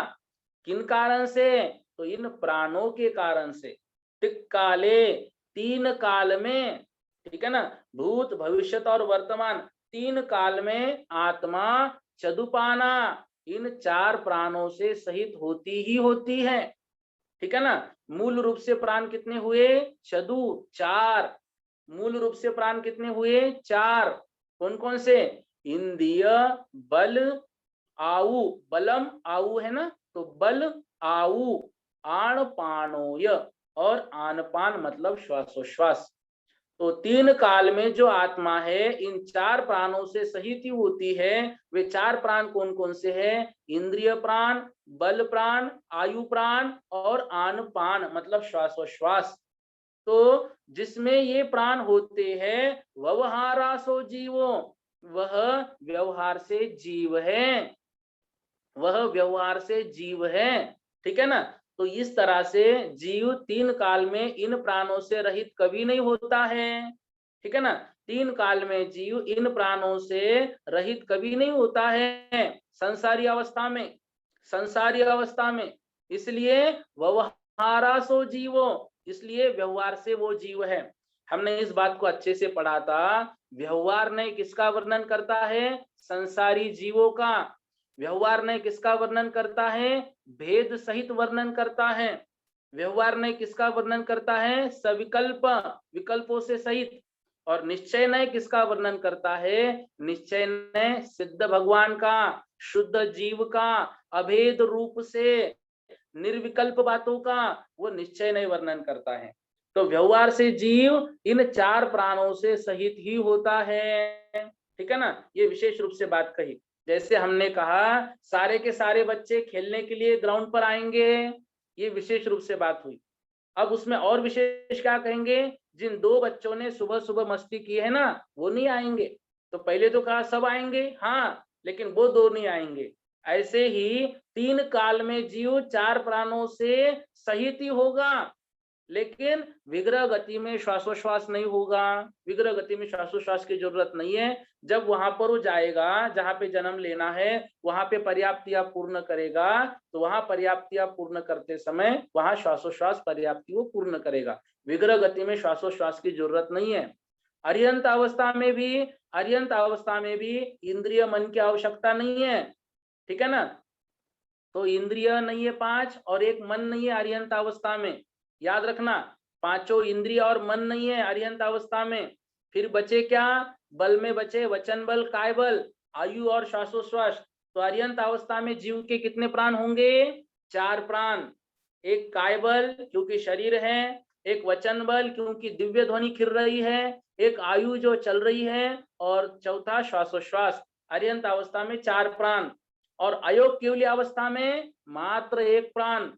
किन कारण से? तो इन प्राणों के कारण से। तिक्काले, 3 काल में, ठीक है ना, भूत भविष्यत और वर्तमान 3 काल में आत्मा चदुपाना, इन 4 प्राणों से सहित होती ही होती है, ठीक है ना। मूल रूप से प्राण कितने हुए? चदु, 4। मूल रूप से प्राण कितने हुए? 4। कौन कौन से? इंद्रिय बल आऊ, बलम आऊ है ना, तो बल आऊ, आण पाणोय, और आनपान मतलब श्वासोश्वास। तो 3 काल में जो आत्मा है इन 4 प्राणों से सहित ही होती है। वे 4 प्राण कौन कौन से हैं? इंद्रिय प्राण, बल प्राण, आयु प्राण और आनपान मतलब श्वासोश्वास। तो जिसमें ये प्राण होते हैं, व्यवहारासो जीवो, वह व्यवहार से जीव है, वह व्यवहार से जीव है, ठीक है ना। तो इस तरह से जीव 3 काल में इन प्राणों से रहित कभी नहीं होता है, ठीक है ना। 3 काल में जीव इन प्राणों से रहित कभी नहीं होता है संसारी अवस्था में, संसारी अवस्था में। इसलिए व्यवहारासो जीवो, इसलिए व्यवहार से वो जीव है। हमने इस बात को अच्छे से पढ़ा था। व्यवहार ने किसका वर्णन करता है? संसारी जीवों का। व्यवहार ने किसका वर्णन करता है? भेद सहित वर्णन करता है। व्यवहार ने किसका वर्णन करता है? सविकल्प, विकल्पों से सहित। और निश्चय ने किसका वर्णन करता है? निश्चय ने सिद्ध भगवान का, शुद्ध जीव का, अभेद रूप से निर्विकल्प बातों का वो निश्चय नहीं वर्णन करता है। तो व्यवहार से जीव इन 4 प्राणों से सहित ही होता है, ठीक है ना। ये विशेष रूप से बात कही। जैसे हमने कहा सारे के सारे बच्चे खेलने के लिए ग्राउंड पर आएंगे, ये विशेष रूप से बात हुई। अब उसमें और विशेष क्या कहेंगे? जिन 2 बच्चों ने सुबह सुबह मस्ती की है ना, वो नहीं आएंगे। तो पहले तो कहा सब आएंगे, हाँ, लेकिन वो 2 नहीं आएंगे। ऐसे ही 3 काल में जीव 4 प्राणों से सहित ही होगा, लेकिन विग्रह गति में श्वासोश्वास नहीं होगा, विग्रह गति में श्वासोश्वास की जरूरत नहीं है। जब वहां पर वो जाएगा जहां पे जन्म लेना है, वहां पे पर्याप्तियां पूर्ण करेगा, तो वहां पर्याप्तियां पूर्ण करते समय वहां श्वासोश्वास पर्याप्ति वो पूर्ण करेगा। विग्रह गति में श्वासोश्वास की जरूरत नहीं है। अर्यंत अवस्था में भी, अर्यंत अवस्था में भी इंद्रिय मन की आवश्यकता नहीं है, ठीक है ना। तो इंद्रिय नहीं है 5 और एक मन नहीं है अर्यंत अवस्था में, याद रखना। पांचों इंद्रिय और मन नहीं है अर्यंत अवस्था में। फिर बचे क्या? बल में बचे वचन बल, काय बल, आयु और श्वासोश्वास। तो अर्यंत अवस्था में जीव के कितने प्राण होंगे? 4 प्राण। एक काय बल क्योंकि शरीर है, एक वचन बल क्योंकि दिव्य ध्वनि खिर रही है, एक आयु जो चल रही है, और चौथा श्वासोश्वास। अर्यंत अवस्था में 4 प्राण और अयोग केवली अवस्था में मात्र 1 प्राण।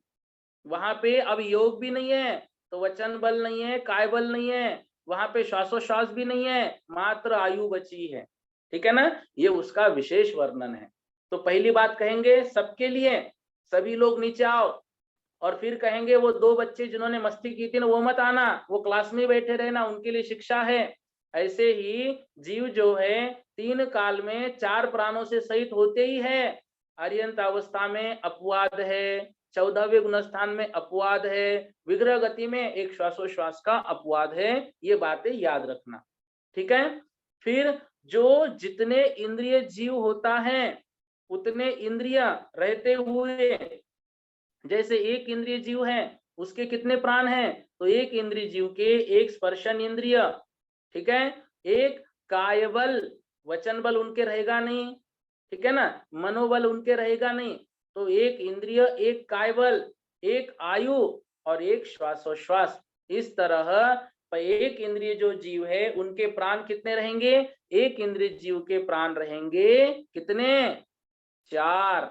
वहां पे अब योग भी नहीं है, तो वचन बल नहीं है, काय बल नहीं है, वहां पे श्वासोश्वास भी नहीं है, मात्र आयु बची है, ठीक है ना। ये उसका विशेष वर्णन है। तो पहली बात कहेंगे सबके लिए, सभी लोग नीचे आओ। और फिर कहेंगे वो 2 बच्चे जिन्होंने मस्ती की थी ना, वो मत आना, वो क्लास में बैठे रहना, उनके लिए शिक्षा है। ऐसे ही जीव जो है 3 काल में 4 प्राणों से सहित होते ही है। अर्यंत अवस्था में अपवाद है, 14वें गुणस्थान में अपवाद है, विग्रह गति में एक श्वासोश्वास का अपवाद है। ये बातें याद रखना, ठीक है। फिर जो जितने इंद्रिय जीव होता है उतने इंद्रिय रहते हुए, जैसे एक इंद्रिय जीव है उसके कितने प्राण हैं? तो एक इंद्रिय जीव के एक स्पर्शन इंद्रिय, ठीक है, एक काय बल, वचन बल उनके रहेगा नहीं, ठीक है ना, मनोबल उनके रहेगा नहीं। तो एक इंद्रिय, एक काय बल, एक आयु और एक श्वासोश्वास। इस तरह एक इंद्रिय जो जीव है उनके प्राण कितने रहेंगे? एक इंद्रिय जीव के प्राण रहेंगे कितने? 4।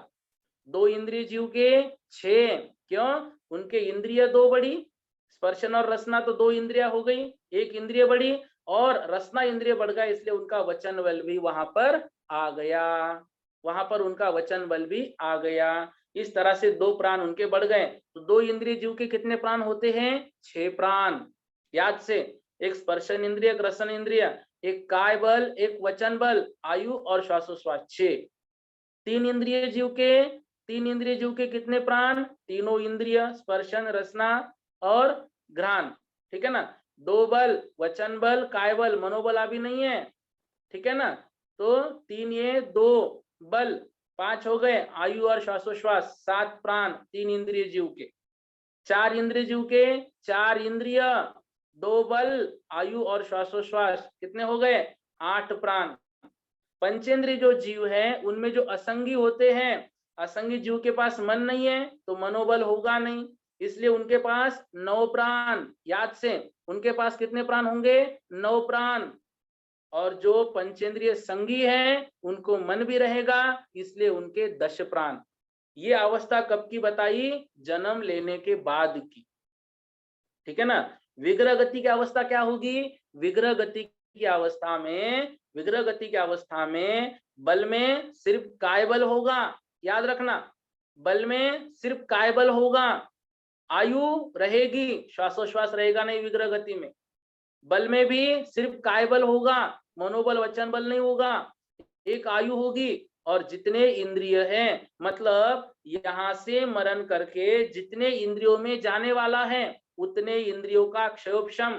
2 इंद्रिय जीव के 6। क्यों? उनके इंद्रिय 2 बड़ी, स्पर्शन और रसना तो 2 इंद्रिया हो गई, एक इंद्रिय बढ़ी और रसना इंद्रिय बढ़ गया, इसलिए उनका वचन बल भी वहां पर आ गया, वहां पर उनका वचन बल भी आ गया। इस तरह से 2 प्राण उनके बढ़ गए। तो 2 इंद्रिय जीव के कितने प्राण होते हैं? 6 प्राण। याद से, एक स्पर्शन इंद्रिय, एक रसन इंद्रिय, एक काय बल, एक वचन बल, आयु और श्वासोश्वास 6। 3 इंद्रिय जीव के, 3 इंद्रिय जीव के कितने प्राण? तीनों इंद्रिय, स्पर्शन, रसना और घ्राण, ठीक है ना। 2 बल, वचन बल, काय बल, मनोबल अभी नहीं है, ठीक है ना। तो 3 ये 2 बल 5 हो गए, आयु और श्वासोश्वास 7 प्राण 3 इंद्रिय जीव के। 4 इंद्रिय जीव के 4 इंद्रिय, 2 बल, आयु और श्वासोश्वास कितने हो गए? 8 प्राण। पंचेंद्रिय जो जीव है उनमें जो असंगी होते हैं, असंगी जीव के पास मन नहीं है तो मनोबल होगा नहीं, इसलिए उनके पास 9 प्राण। याद से, उनके पास कितने प्राण होंगे? 9 प्राण। और जो पंचेंद्रिय संगी है उनको मन भी रहेगा, इसलिए उनके 10 प्राण। ये अवस्था कब की बताई? जन्म लेने के बाद की, ठीक है ना। विग्रह गति की अवस्था क्या होगी? विग्रह गति की अवस्था में, विग्रह गति की अवस्था में बल में सिर्फ काय बल होगा, याद रखना, बल में सिर्फ काय बल होगा, आयु रहेगी, श्वासोश्वास रहेगा नहीं विग्रह गति में। बल में भी सिर्फ काय बल होगा, मनोबल वचन बल नहीं होगा, एक आयु होगी। और जितने इंद्रिय हैं, मतलब यहां से मरण करके जितने इंद्रियों में जाने वाला है उतने इंद्रियों का क्षयोपशम।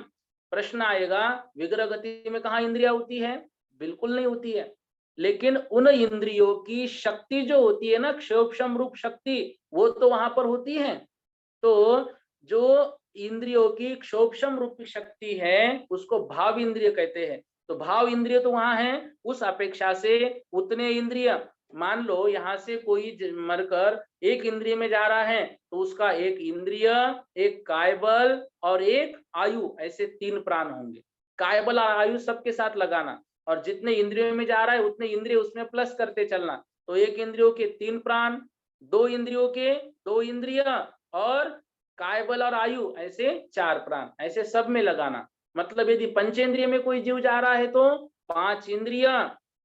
प्रश्न आएगा विग्रह गति में कहाँ इंद्रिया होती है? बिल्कुल नहीं होती है, लेकिन उन इंद्रियों की शक्ति जो होती है ना, क्षयोपशम रूप शक्ति, वो तो वहां पर होती है। तो जो इंद्रियों की क्षोभशम रूपी शक्ति है उसको भाव इंद्रिय कहते हैं। तो भाव इंद्रिय तो वहां है, उस अपेक्षा से उतने इंद्रिय, मान लो यहां से कोई मरकर एक इंद्रिय में जा रहा है तो उसका एक इंद्रिय, एक कायबल और एक आयु, ऐसे 3 प्राण होंगे। कायबल और आयु सबके साथ लगाना, और जितने इंद्रियों में जा रहा है उतने इंद्रिय उसमें प्लस करते चलना। तो एक इंद्रियों के 3 प्राण, 2 इंद्रियों के 2 इंद्रिय और कायबल और आयु ऐसे 4 प्राण, ऐसे सब में लगाना। मतलब यदि पंचेंद्रिय में कोई जीव जा रहा है तो 5 इंद्रिय,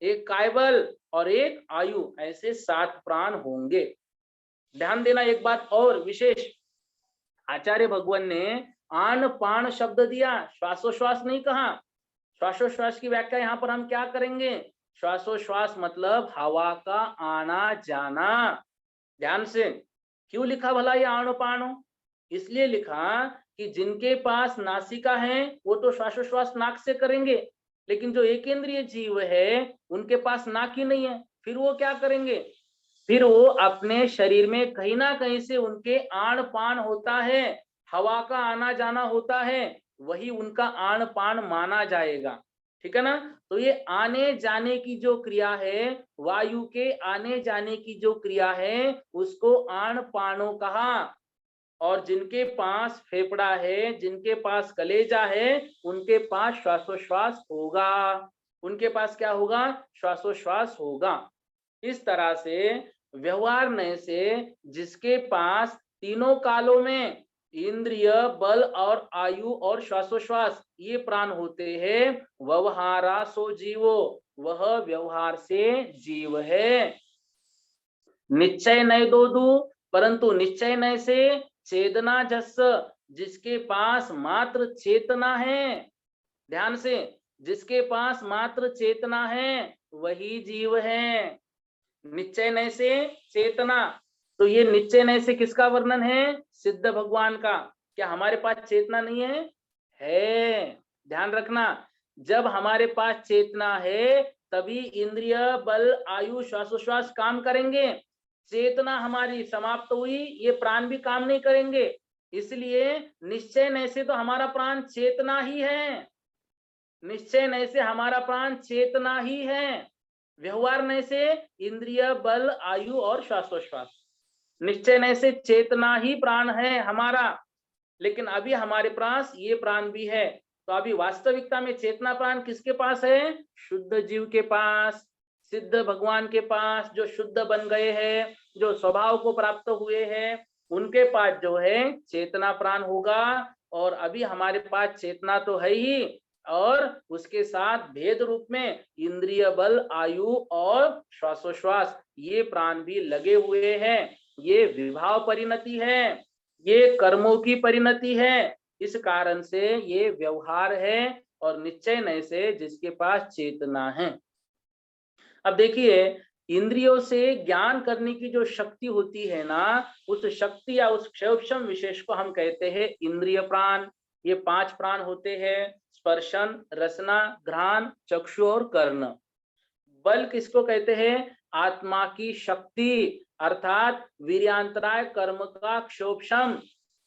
एक कायबल और एक आयु, ऐसे 7 प्राण होंगे। ध्यान देना एक बात और विशेष, आचार्य भगवान ने आन पान शब्द दिया, श्वासोश्वास नहीं कहा। श्वासोश्वास की व्याख्या यहाँ पर हम क्या करेंगे? श्वासोश्वास मतलब हवा का आना जाना। ध्यान से, क्यों लिखा भला ये आणो पाणो? इसलिए लिखा कि जिनके पास नासिका है वो तो श्वासोश्वास नाक से करेंगे, लेकिन जो एकेंद्रिय जीव है उनके पास नाक ही नहीं है, फिर वो क्या करेंगे? फिर वो अपने शरीर में कहीं ना कहीं से उनके आन पान होता है, हवा का आना जाना होता है, वही उनका आन पान माना जाएगा। ठीक है ना? तो ये आने जाने की जो क्रिया है, वायु के आने जाने की जो क्रिया है, उसको आन पानो कहा। और जिनके पास फेफड़ा है, जिनके पास कलेजा है, उनके पास श्वासोश्वास होगा। उनके पास क्या होगा? श्वासोश्वास होगा। इस तरह से व्यवहार नय से जिसके पास तीनों कालों में इंद्रिय, बल और आयु और श्वासोश्वास ये प्राण होते हैं, व्यवहारा सो जीवो, वह व्यवहार से जीव है। निश्चय नय दो दू, परंतु निश्चय नय से चेतना जस, जिसके पास मात्र चेतना है। ध्यान से, जिसके पास मात्र चेतना है वही जीव है। निश्चय नय से चेतना, तो ये निश्चय नय से किसका वर्णन है? सिद्ध भगवान का। क्या हमारे पास चेतना नहीं है? है। ध्यान रखना, जब हमारे पास चेतना है तभी इंद्रिय, बल, आयु, श्वासोश्वास काम करेंगे। चेतना हमारी समाप्त हुई, ये प्राण भी काम नहीं करेंगे। इसलिए निश्चय नय से तो हमारा प्राण चेतना ही है। निश्चय नय से हमारा प्राण चेतना ही है। व्यवहार नय से इंद्रिय, बल, आयु और श्वासोश्वास। निश्चय नय से चेतना ही प्राण है हमारा, लेकिन अभी हमारे पास ये प्राण भी है। तो अभी वास्तविकता में चेतना प्राण किसके पास है? शुद्ध जीव के पास, सिद्ध भगवान के पास, जो शुद्ध बन गए हैं, जो स्वभाव को प्राप्त हुए हैं, उनके पास जो है चेतना प्राण होगा। और अभी हमारे पास चेतना तो है ही, और उसके साथ भेद रूप में इंद्रिय, बल, आयु और श्वासोश्वास ये प्राण भी लगे हुए हैं। ये विभाव परिणति है, ये कर्मों की परिणति है। इस कारण से ये व्यवहार है, और निश्चय नय से जिसके पास चेतना है। अब देखिए, इंद्रियों से ज्ञान करने की जो शक्ति होती है ना, उस शक्ति या उस क्षोभक्षम विशेष को हम कहते हैं इंद्रिय प्राण। ये 5 प्राण होते हैं: स्पर्शन, रसना, घ्राण, चक्षु और कर्ण। बल किसको कहते हैं? आत्मा की शक्ति, अर्थात वीर्यांतराय कर्म का क्षोभक्षम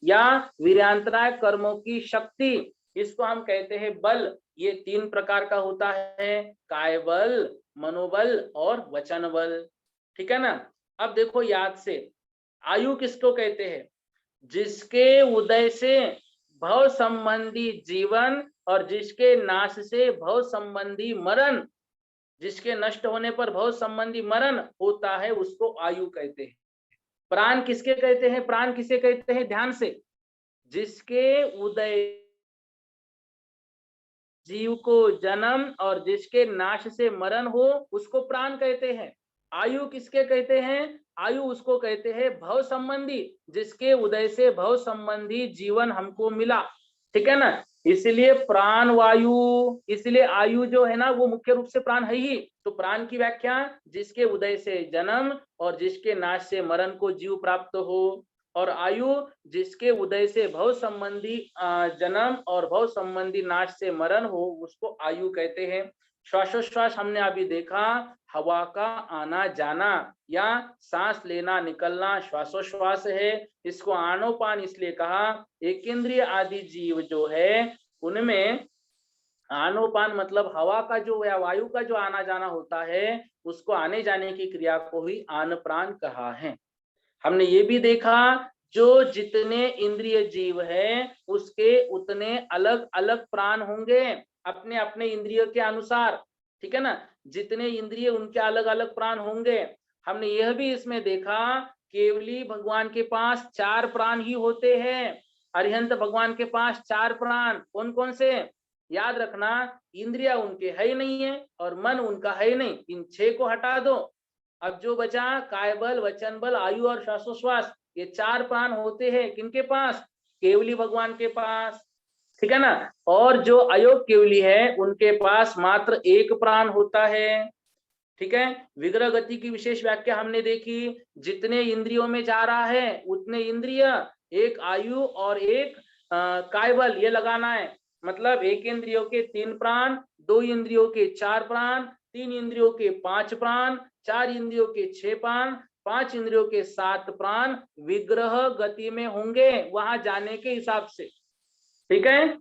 या वीर्यांतराय कर्मों की शक्ति, इसको हम कहते हैं बल। ये 3 प्रकार का होता है: काय बल, मनोबल और वचन बल। ठीक है ना? अब देखो याद से, आयु किसको कहते हैं? जिसके उदय से भव संबंधी जीवन और जिसके नाश से भव संबंधी मरण, जिसके नष्ट होने पर भव संबंधी मरण होता है, उसको आयु कहते हैं। प्राण किसके कहते हैं? प्राण किसे कहते हैं? ध्यान से, जिसके उदय जीव को जन्म और जिसके नाश से मरण हो, उसको प्राण कहते हैं। आयु किसके कहते हैं? आयु उसको कहते हैं भव संबंधी, जिसके उदय से भव संबंधी जीवन हमको मिला। ठीक है ना? इसलिए प्राण वायु, इसलिए आयु जो है ना वो मुख्य रूप से प्राण है ही। तो प्राण की व्याख्या, जिसके उदय से जन्म और जिसके नाश से मरण को जीव प्राप्त हो, और आयु जिसके उदय से भव संबंधी जन्म और भव संबंधी नाश से मरण हो, उसको आयु कहते हैं। श्वासोश्वास हमने अभी देखा, हवा का आना जाना या सांस लेना निकलना श्वासोश्वास है। इसको आनोपान इसलिए कहा, एकेंद्रिय आदि जीव जो है उनमें आनोपान मतलब हवा का जो या वायु का जो आना जाना होता है, उसको आने जाने की क्रिया को ही आन प्राण कहा है। हमने ये भी देखा, जो जितने इंद्रिय जीव है उसके उतने अलग अलग प्राण होंगे अपने अपने इंद्रिय के अनुसार। ठीक है ना? जितने इंद्रिय उनके अलग अलग प्राण होंगे। हमने यह भी इसमें देखा, केवली भगवान के पास 4 प्राण ही होते हैं, अरिहंत भगवान के पास 4 प्राण। कौन कौन से? याद रखना, इंद्रिया उनके है ही नहीं है और मन उनका है ही नहीं, इन 6 को हटा दो। अब जो बचा काय बल, वचन बल, आयु और श्वासोश्वास, ये 4 प्राण होते हैं किनके पास? केवली भगवान के पास, ठीक है ना। और जो अयोग केवली है उनके पास मात्र एक प्राण होता है, ठीक है। विग्रह गति की विशेष व्याख्या हमने देखी, जितने इंद्रियों में जा रहा है उतने इंद्रिय, एक आयु और एक कायबल, ये लगाना है। मतलब एक इंद्रियों के 3 प्राण, 2 इंद्रियों के 4 प्राण, 3 इंद्रियों के 5 प्राण, 4 इंद्रियों के 6 प्राण, 5 इंद्रियों के 7 प्राण विग्रह गति में होंगे वहां जाने के हिसाब से, ठीक है।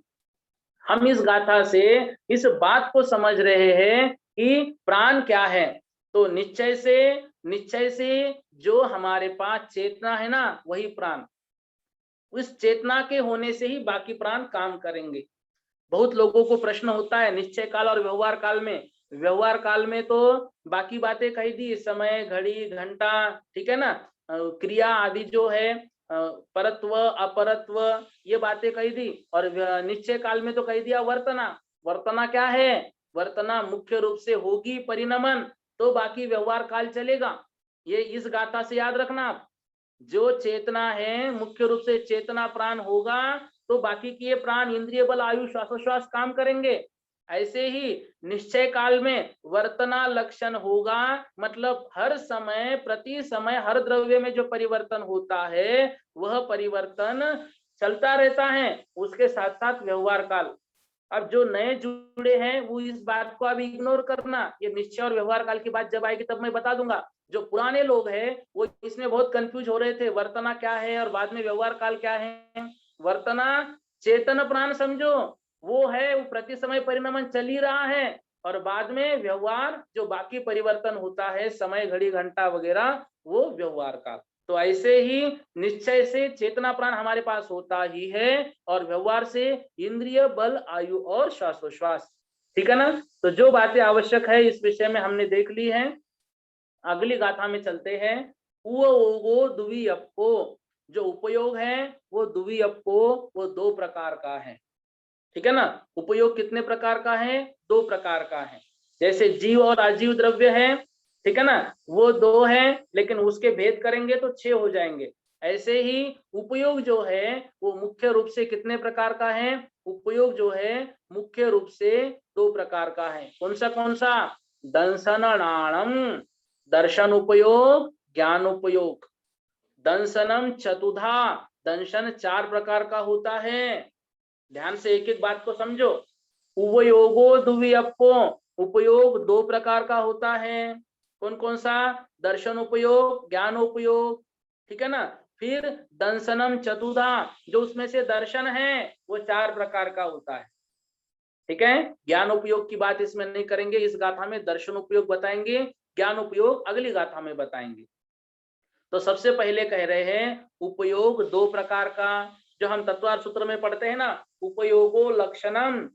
हम इस गाथा से इस बात को समझ रहे हैं कि प्राण क्या है। तो निश्चय से जो हमारे पास चेतना है ना, वही प्राण। उस चेतना के होने से ही बाकी प्राण काम करेंगे। बहुत लोगों को प्रश्न होता है निश्चय काल और व्यवहार काल में। व्यवहार काल में तो बाकी बातें कही दी, समय, घड़ी, घंटा, ठीक है ना, क्रिया आदि जो है, परत्व अपरत्व, ये बातें कही दी। और निश्चय काल में तो कही दिया वर्तना। वर्तना क्या है? वर्तना मुख्य रूप से होगी परिणमन, तो बाकी व्यवहार काल चलेगा। ये इस गाथा से याद रखना आप। जो चेतना है मुख्य रूप से चेतना प्राण होगा, तो बाकी के प्राण इंद्रिय बल आयु श्वासोश्वास काम करेंगे। ऐसे ही निश्चय काल में वर्तना लक्षण होगा, मतलब हर समय प्रति समय हर द्रव्य में जो परिवर्तन होता है वह परिवर्तन चलता रहता है। उसके साथ साथ व्यवहार काल। अब जो नए जुड़े हैं वो इस बात को अभी इग्नोर करना, ये निश्चय और व्यवहार काल की बात जब आएगी तब मैं बता दूंगा। जो पुराने लोग हैं वो इसमें बहुत कंफ्यूज हो रहे थे, वर्तना क्या है और बाद में व्यवहार काल क्या है। वर्तना चेतन प्राण समझो, वो है, वो प्रति समय परिणमन चल ही रहा है। और बाद में व्यवहार जो बाकी परिवर्तन होता है, समय, घड़ी, घंटा वगैरह, वो व्यवहार काल। तो ऐसे ही निश्चय से चेतना प्राण हमारे पास होता ही है, और व्यवहार से इंद्रिय बल आयु और श्वासोश्वास, ठीक है ना। तो जो बातें आवश्यक है इस विषय में हमने देख ली है। अगली गाथा में चलते हैं। उवोगो द्विअप्पो, जो उपयोग है वो द्विअप्पो, वो 2 प्रकार का है, ठीक है ना। उपयोग कितने प्रकार का है? 2 प्रकार का है। जैसे जीव और अजीव द्रव्य है, ठीक है ना, वो 2 है, लेकिन उसके भेद करेंगे तो 6 हो जाएंगे। ऐसे ही उपयोग जो है वो मुख्य रूप से कितने प्रकार का है? उपयोग जो है मुख्य रूप से 2 प्रकार का है। कौन सा? दंसनाणाणम, दर्शन उपयोग, ज्ञान उपयोग। दंसनम चतुधा, दंशन 4 प्रकार का होता है। ध्यान से एक एक बात को समझो। उवयोगो द्विअप्पो, उपयोग 2 प्रकार का होता है। कौन कौन सा? दर्शन उपयोग, ज्ञान उपयोग, ठीक है ना। फिर दंसनम चतुधा, जो उसमें से दर्शन है वो 4 प्रकार का होता है, ठीक है। ज्ञान उपयोग की बात इसमें नहीं करेंगे, इस गाथा में दर्शन उपयोग बताएंगे, ज्ञान उपयोग अगली गाथा में बताएंगे। तो सबसे पहले कह रहे हैं उपयोग 2 प्रकार का, जो हम तत्वार्थ सूत्र में पढ़ते हैं ना, उपयोगो लक्षणम,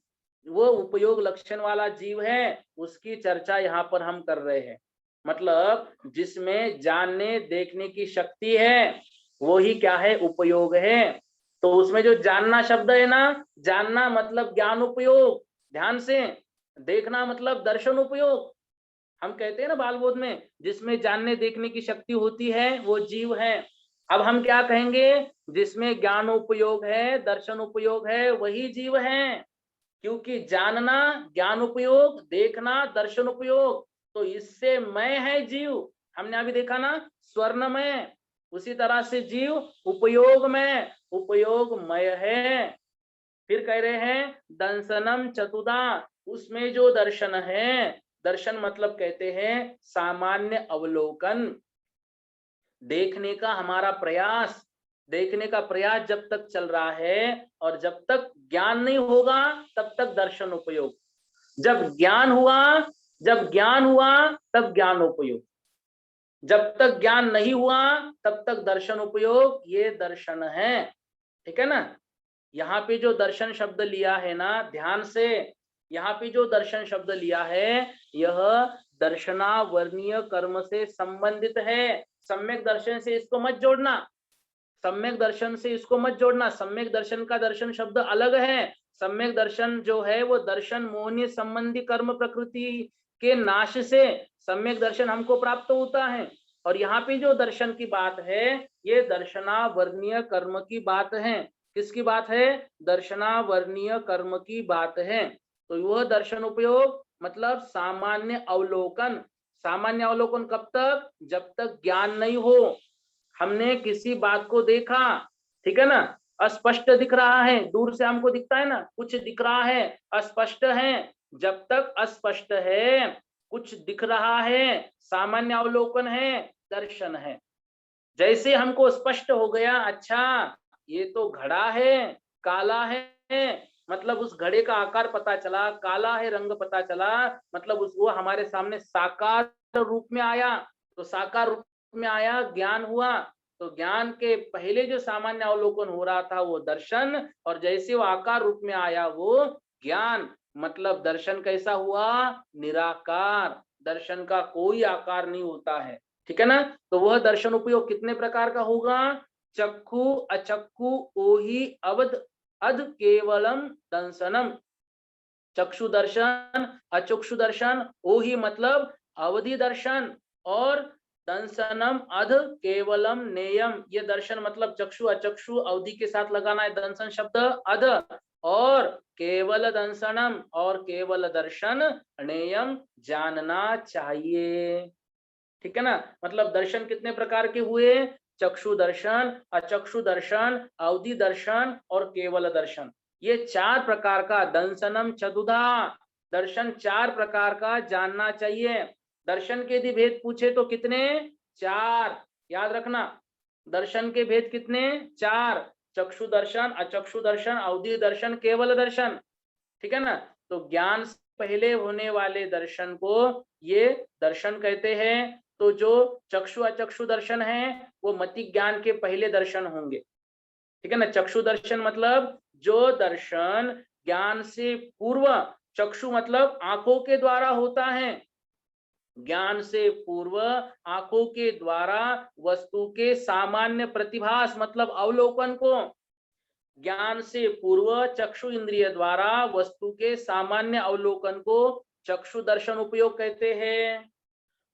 वो उपयोग लक्षण वाला जीव है, उसकी चर्चा यहाँ पर हम कर रहे हैं। मतलब जिसमें जानने देखने की शक्ति है वो ही क्या है? उपयोग है। तो उसमें जो जानना शब्द है ना, जानना मतलब ज्ञान उपयोग, ध्यान से। देखना मतलब दर्शन उपयोग। हम कहते हैं ना बाल बोध में, जिसमें जानने देखने की शक्ति होती है वो जीव है। अब हम क्या कहेंगे? जिसमें ज्ञान उपयोग है, दर्शन उपयोग है, वही जीव है। क्योंकि जानना ज्ञान उपयोग, देखना दर्शन उपयोग, तो इससे मैं है जीव। हमने अभी देखा ना, स्वर्णमय। उसी तरह से जीव उपयोग में उपयोगमय है। फिर कह रहे हैं दंसनम चतुदा, उसमें जो दर्शन है, दर्शन मतलब कहते हैं सामान्य अवलोकन, देखने का हमारा प्रयास। देखने का प्रयास जब तक चल रहा है और जब तक ज्ञान नहीं होगा तब तक दर्शन उपयोग। जब ज्ञान हुआ तब ज्ञान उपयोग। जब तक ज्ञान नहीं हुआ तब तक दर्शन उपयोग। ये दर्शन है, ठीक है ना। यहाँ पे जो दर्शन शब्द लिया है ना, ध्यान से, यहाँ पे जो दर्शन शब्द लिया है यह दर्शनावर्णीय कर्म से संबंधित है। सम्यक दर्शन से इसको मत जोड़ना, सम्यक दर्शन से इसको मत जोड़ना। सम्यक दर्शन का दर्शन शब्द अलग है। सम्यक दर्शन जो है वो दर्शन मोहनीय संबंधी कर्म प्रकृति के नाश से सम्यक दर्शन हमको प्राप्त होता है। और यहाँ पे जो दर्शन की बात है ये दर्शनावर्णीय कर्म की बात है। किसकी बात है? दर्शनावर्णीय कर्म की बात है। तो वह दर्शन उपयोग मतलब सामान्य अवलोकन। सामान्य अवलोकन कब तक? जब तक ज्ञान नहीं हो। हमने किसी बात को देखा, ठीक है ना, अस्पष्ट दिख रहा है, दूर से हमको दिखता है ना, कुछ दिख रहा है, अस्पष्ट है। जब तक अस्पष्ट है, कुछ दिख रहा है, सामान्य अवलोकन है, दर्शन है। जैसे हमको स्पष्ट हो गया, अच्छा ये तो घड़ा है, काला है, मतलब उस घड़े का आकार पता चला, काला है, रंग पता चला, मतलब उसको हमारे सामने साकार रूप में आया। तो साकार रूप में आया, ज्ञान हुआ। तो ज्ञान के पहले जो सामान्य अवलोकन हो रहा था वो दर्शन, और जैसे वो आकार रूप में आया वो ज्ञान। मतलब दर्शन कैसा हुआ? निराकार। दर्शन का कोई आकार नहीं होता है, ठीक है ना। तो वह दर्शन उपयोग कितने प्रकार का होगा? चक्षु अचक्षु ओहि अवध अध केवलम दंसनम। चक्षु दर्शन, अचक्षु दर्शन, ओहि मतलब अवधि दर्शन, और दंसनम अध केवलम नेयम। ये दर्शन मतलब चक्षु अचक्षु अवधि के साथ लगाना है दंसन शब्द, अध, और केवल दंसनम और केवल दर्शन, नेयम जानना चाहिए, ठीक है ना। मतलब दर्शन कितने प्रकार के हुए? चक्षु दर्शन, अचक्षु दर्शन, अवधि दर्शन और केवल दर्शन। ये चार प्रकार का दंसनम चतुधा, दर्शन चार प्रकार का जानना चाहिए। दर्शन के यदि भेद पूछे तो कितने? चार, याद रखना। दर्शन के भेद कितने? चार। चक्षु दर्शन, अचक्षु दर्शन, अवधि दर्शन, केवल दर्शन, ठीक है ना। तो ज्ञान से पहले होने वाले दर्शन को ये दर्शन कहते हैं। तो जो चक्षु अचक्षु दर्शन है वो मति ज्ञान के पहले दर्शन होंगे, ठीक है ना। चक्षु दर्शन मतलब जो दर्शन ज्ञान से पूर्व, चक्षु मतलब आंखों के द्वारा होता है, ज्ञान से पूर्व आंखों के द्वारा वस्तु के सामान्य प्रतिभास मतलब अवलोकन को, ज्ञान से पूर्व चक्षु इंद्रिय द्वारा वस्तु के सामान्य अवलोकन को चक्षु दर्शन उपयोग कहते हैं।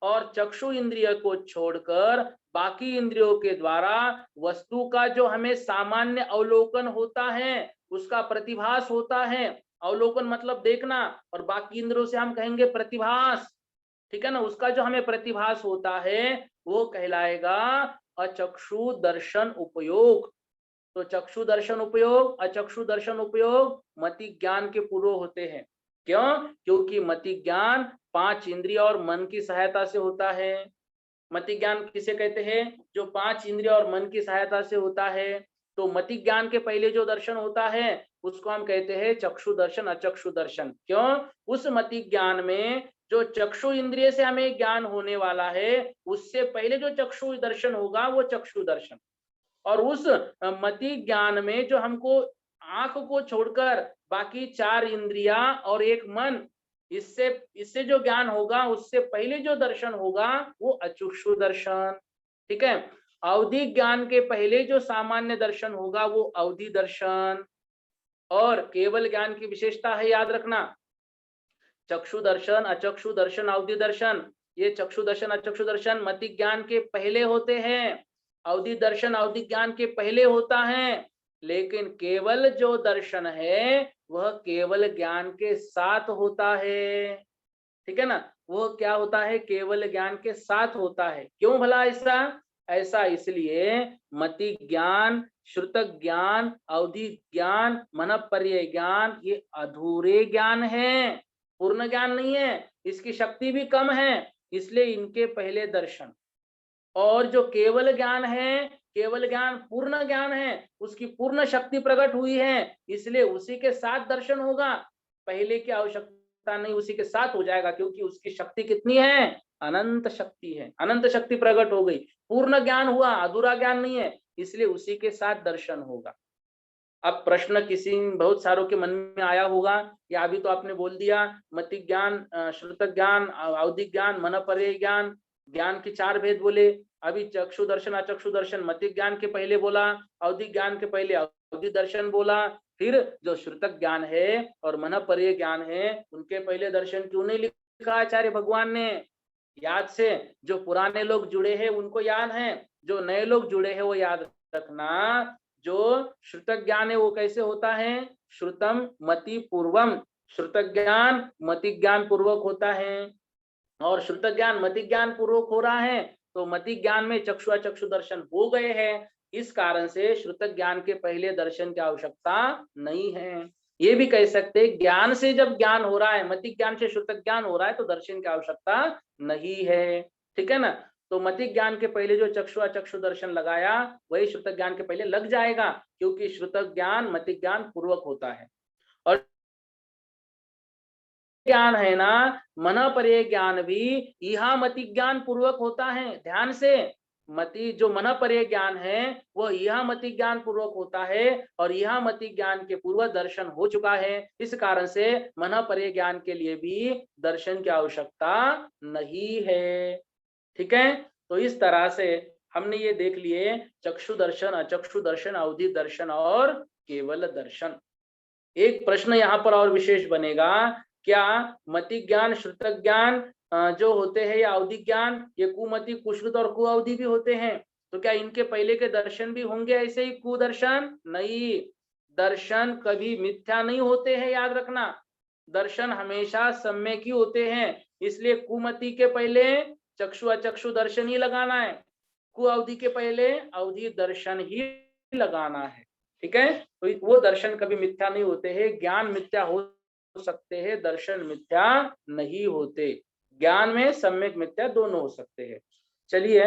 और चक्षु इंद्रिय को छोड़कर बाकी इंद्रियों के द्वारा वस्तु का जो हमें सामान्य अवलोकन होता है, उसका प्रतिभास होता है। अवलोकन मतलब देखना, और बाकी इंद्रियों से हम कहेंगे प्रतिभास, ठीक है ना। उसका जो हमें प्रतिभास होता है वो कहलाएगा अचक्षु दर्शन उपयोग। तो चक्षु दर्शन उपयोग, अचक्षु दर्शन उपयोग मति ज्ञान के पूर्व होते हैं। क्यों? क्योंकि मति ज्ञान पांच इंद्रिय और मन की सहायता से होता है। मति ज्ञान किसे कहते हैं? जो पांच इंद्रिय और मन की सहायता से होता है। तो मति ज्ञान के पहले जो दर्शन होता है उसको हम कहते हैं चक्षु दर्शन, अचक्षु दर्शन। क्यों? उस मति ज्ञान में जो चक्षु इंद्रिय से हमें ज्ञान होने वाला है, उससे पहले जो चक्षु दर्शन होगा वो चक्षु दर्शन। और उस मति ज्ञान में जो हमको आंख को छोड़कर बाकी चार इंद्रिया और एक मन, इससे इससे जो ज्ञान होगा उससे पहले जो दर्शन होगा वो अचक्षु दर्शन, ठीक है। अवधि ज्ञान के पहले जो सामान्य दर्शन होगा वो अवधि दर्शन। और केवल ज्ञान की विशेषता है, याद रखना, चक्षु दर्शन, अचक्षु दर्शन, अवधि दर्शन, ये चक्षु दर्शन अचक्षु दर्शन मति ज्ञान के पहले होते हैं। अवधि दर्शन अवधि ज्ञान के पहले होता है। लेकिन केवल जो दर्शन है वह केवल ज्ञान के साथ होता है, ठीक है ना। वो क्या होता है? केवल ज्ञान के साथ होता है। क्यों भला ऐसा? ऐसा इसलिए मति ज्ञान, श्रुत ज्ञान, अवधि ज्ञान, मनःपर्यय ज्ञान ये अधूरे ज्ञान है, पूर्ण ज्ञान नहीं है, इसकी शक्ति भी कम है, इसलिए इनके पहले दर्शन। और जो केवल ज्ञान है, केवल ज्ञान पूर्ण ज्ञान है, उसकी पूर्ण शक्ति प्रकट हुई है, इसलिए उसी के साथ दर्शन होगा। पहले की आवश्यकता नहीं, उसी के साथ हो जाएगा, क्योंकि उसकी शक्ति कितनी है? अनंत शक्ति है, अनंत शक्ति प्रकट हो गई, पूर्ण ज्ञान हुआ, अधूरा ज्ञान नहीं है, इसलिए उसी के साथ दर्शन होगा। अब प्रश्न किसी बहुत सारों के मन में आया होगा, या अभी तो आपने बोल दिया मति ज्ञान, श्रुत ज्ञान, अवधि ज्ञान, मनःपर्यय ज्ञान, ज्ञान के चार भेद बोले। अभी चक्षु दर्शन अचक्षु दर्शन मति ज्ञान के पहले बोला, अवधि ज्ञान के पहले अवधि दर्शन बोला, फिर जो श्रुत ज्ञान है और मनःपर्यय ज्ञान है उनके पहले दर्शन क्यों नहीं लिखा आचार्य भगवान ने? याद से, जो पुराने लोग जुड़े हैं उनको याद है, जो नए लोग जुड़े हैं वो याद रखना। जो श्रुत ज्ञान है वो कैसे होता है? श्रुतम मति पूर्वम, श्रुत ज्ञान मति ज्ञान पूर्वक होता है। और श्रुत ज्ञान मति ज्ञान पूर्वक हो रहा है तो मति ज्ञान में चक्षु अचक्षु दर्शन हो गए हैं। इस कारण से श्रुत ज्ञान के पहले दर्शन की आवश्यकता नहीं है। ये भी कह सकते ज्ञान से जब ज्ञान हो रहा है, मति ज्ञान से श्रुत ज्ञान हो रहा है तो दर्शन की आवश्यकता नहीं है। ठीक है ना? तो मति ज्ञान के पहले जो चक्षु अचक्षु दर्शन लगाया वही श्रुत ज्ञान के पहले लग जाएगा, क्योंकि श्रुत ज्ञान मति ज्ञान पूर्वक होता है। और ज्ञान है ना, मन पर्य ज्ञान भी यह मति ज्ञान पूर्वक होता है। ध्यान से, मति जो मन पर्य ज्ञान है वो यह मति ज्ञान पूर्वक होता है और यह मति ज्ञान के पूर्व दर्शन हो चुका है। इस कारण से मन पर्य ज्ञान के लिए भी दर्शन की आवश्यकता नहीं है। ठीक है? तो इस तरह से हमने ये देख लिए चक्षु दर्शन, अचक्षु दर्शन, अवधि दर्शन और केवल दर्शन। एक प्रश्न यहाँ पर और विशेष बनेगा, क्या मति ज्ञान श्रुत ज्ञान जो होते हैं या अवधि ज्ञान, ये कुमति कुश्रुत और कुअवधि भी होते हैं, तो क्या इनके पहले के दर्शन भी होंगे ऐसे ही कुदर्शन? नहीं, दर्शन कभी मिथ्या नहीं होते हैं, याद रखना। दर्शन हमेशा सम्यक ही होते हैं। इसलिए कुमति के पहले चक्षु अचक्षु दर्शन ही लगाना है, कुअवधि के पहले अवधि दर्शन ही लगाना है। ठीक है? तो वो दर्शन कभी मिथ्या नहीं होते हैं। ज्ञान मिथ्या हो सकते हैं, दर्शन मिथ्या नहीं होते। ज्ञान में सम्यक मिथ्या दोनों हो सकते हैं। चलिए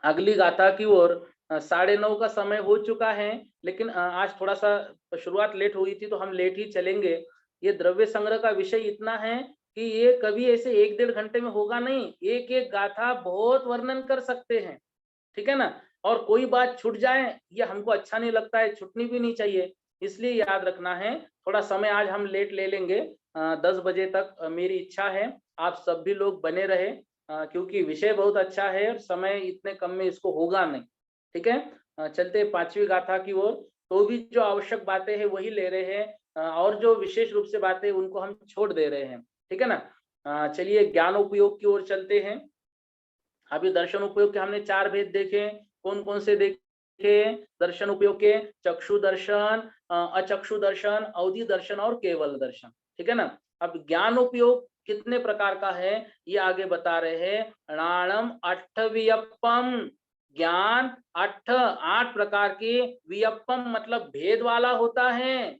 अगली गाथा की ओर। 9:30 का समय हो चुका है, लेकिन आज थोड़ा सा शुरुआत लेट हुई थी तो हम लेट ही चलेंगे। ये द्रव्य संग्रह का विषय इतना है कि ये कभी ऐसे 1-1.5 घंटे में होगा नहीं। एक एक गाथा बहुत वर्णन कर सकते हैं। ठीक है ना? और कोई बात छूट जाए ये हमको अच्छा नहीं लगता है, छूटनी भी नहीं चाहिए। इसलिए याद रखना है, थोड़ा समय आज हम लेट ले लेंगे। 10 बजे तक मेरी इच्छा है आप सब भी लोग बने रहे, क्योंकि विषय बहुत अच्छा है और समय इतने कम में इसको होगा नहीं। ठीक है? चलते 5वीं गाथा की ओर। तो भी जो आवश्यक बातें हैं वही ले रहे हैं, और जो विशेष रूप से बातें उनको हम छोड़ दे रहे हैं। ठीक है ना? चलिए ज्ञान उपयोग की ओर चलते हैं। अभी दर्शन उपयोग के हमने 4 भेद देखे। कौन कौन से देखे दर्शन उपयोग के? चक्षु दर्शन, अचक्षु दर्शन, अवधि दर्शन और केवल दर्शन। ठीक है ना? अब ज्ञान उपयोग कितने प्रकार का है ये आगे बता रहे हैं। अणाणम अट्ठवियप्पम, ज्ञान 8 प्रकार के। वियप्पम मतलब भेद वाला होता है,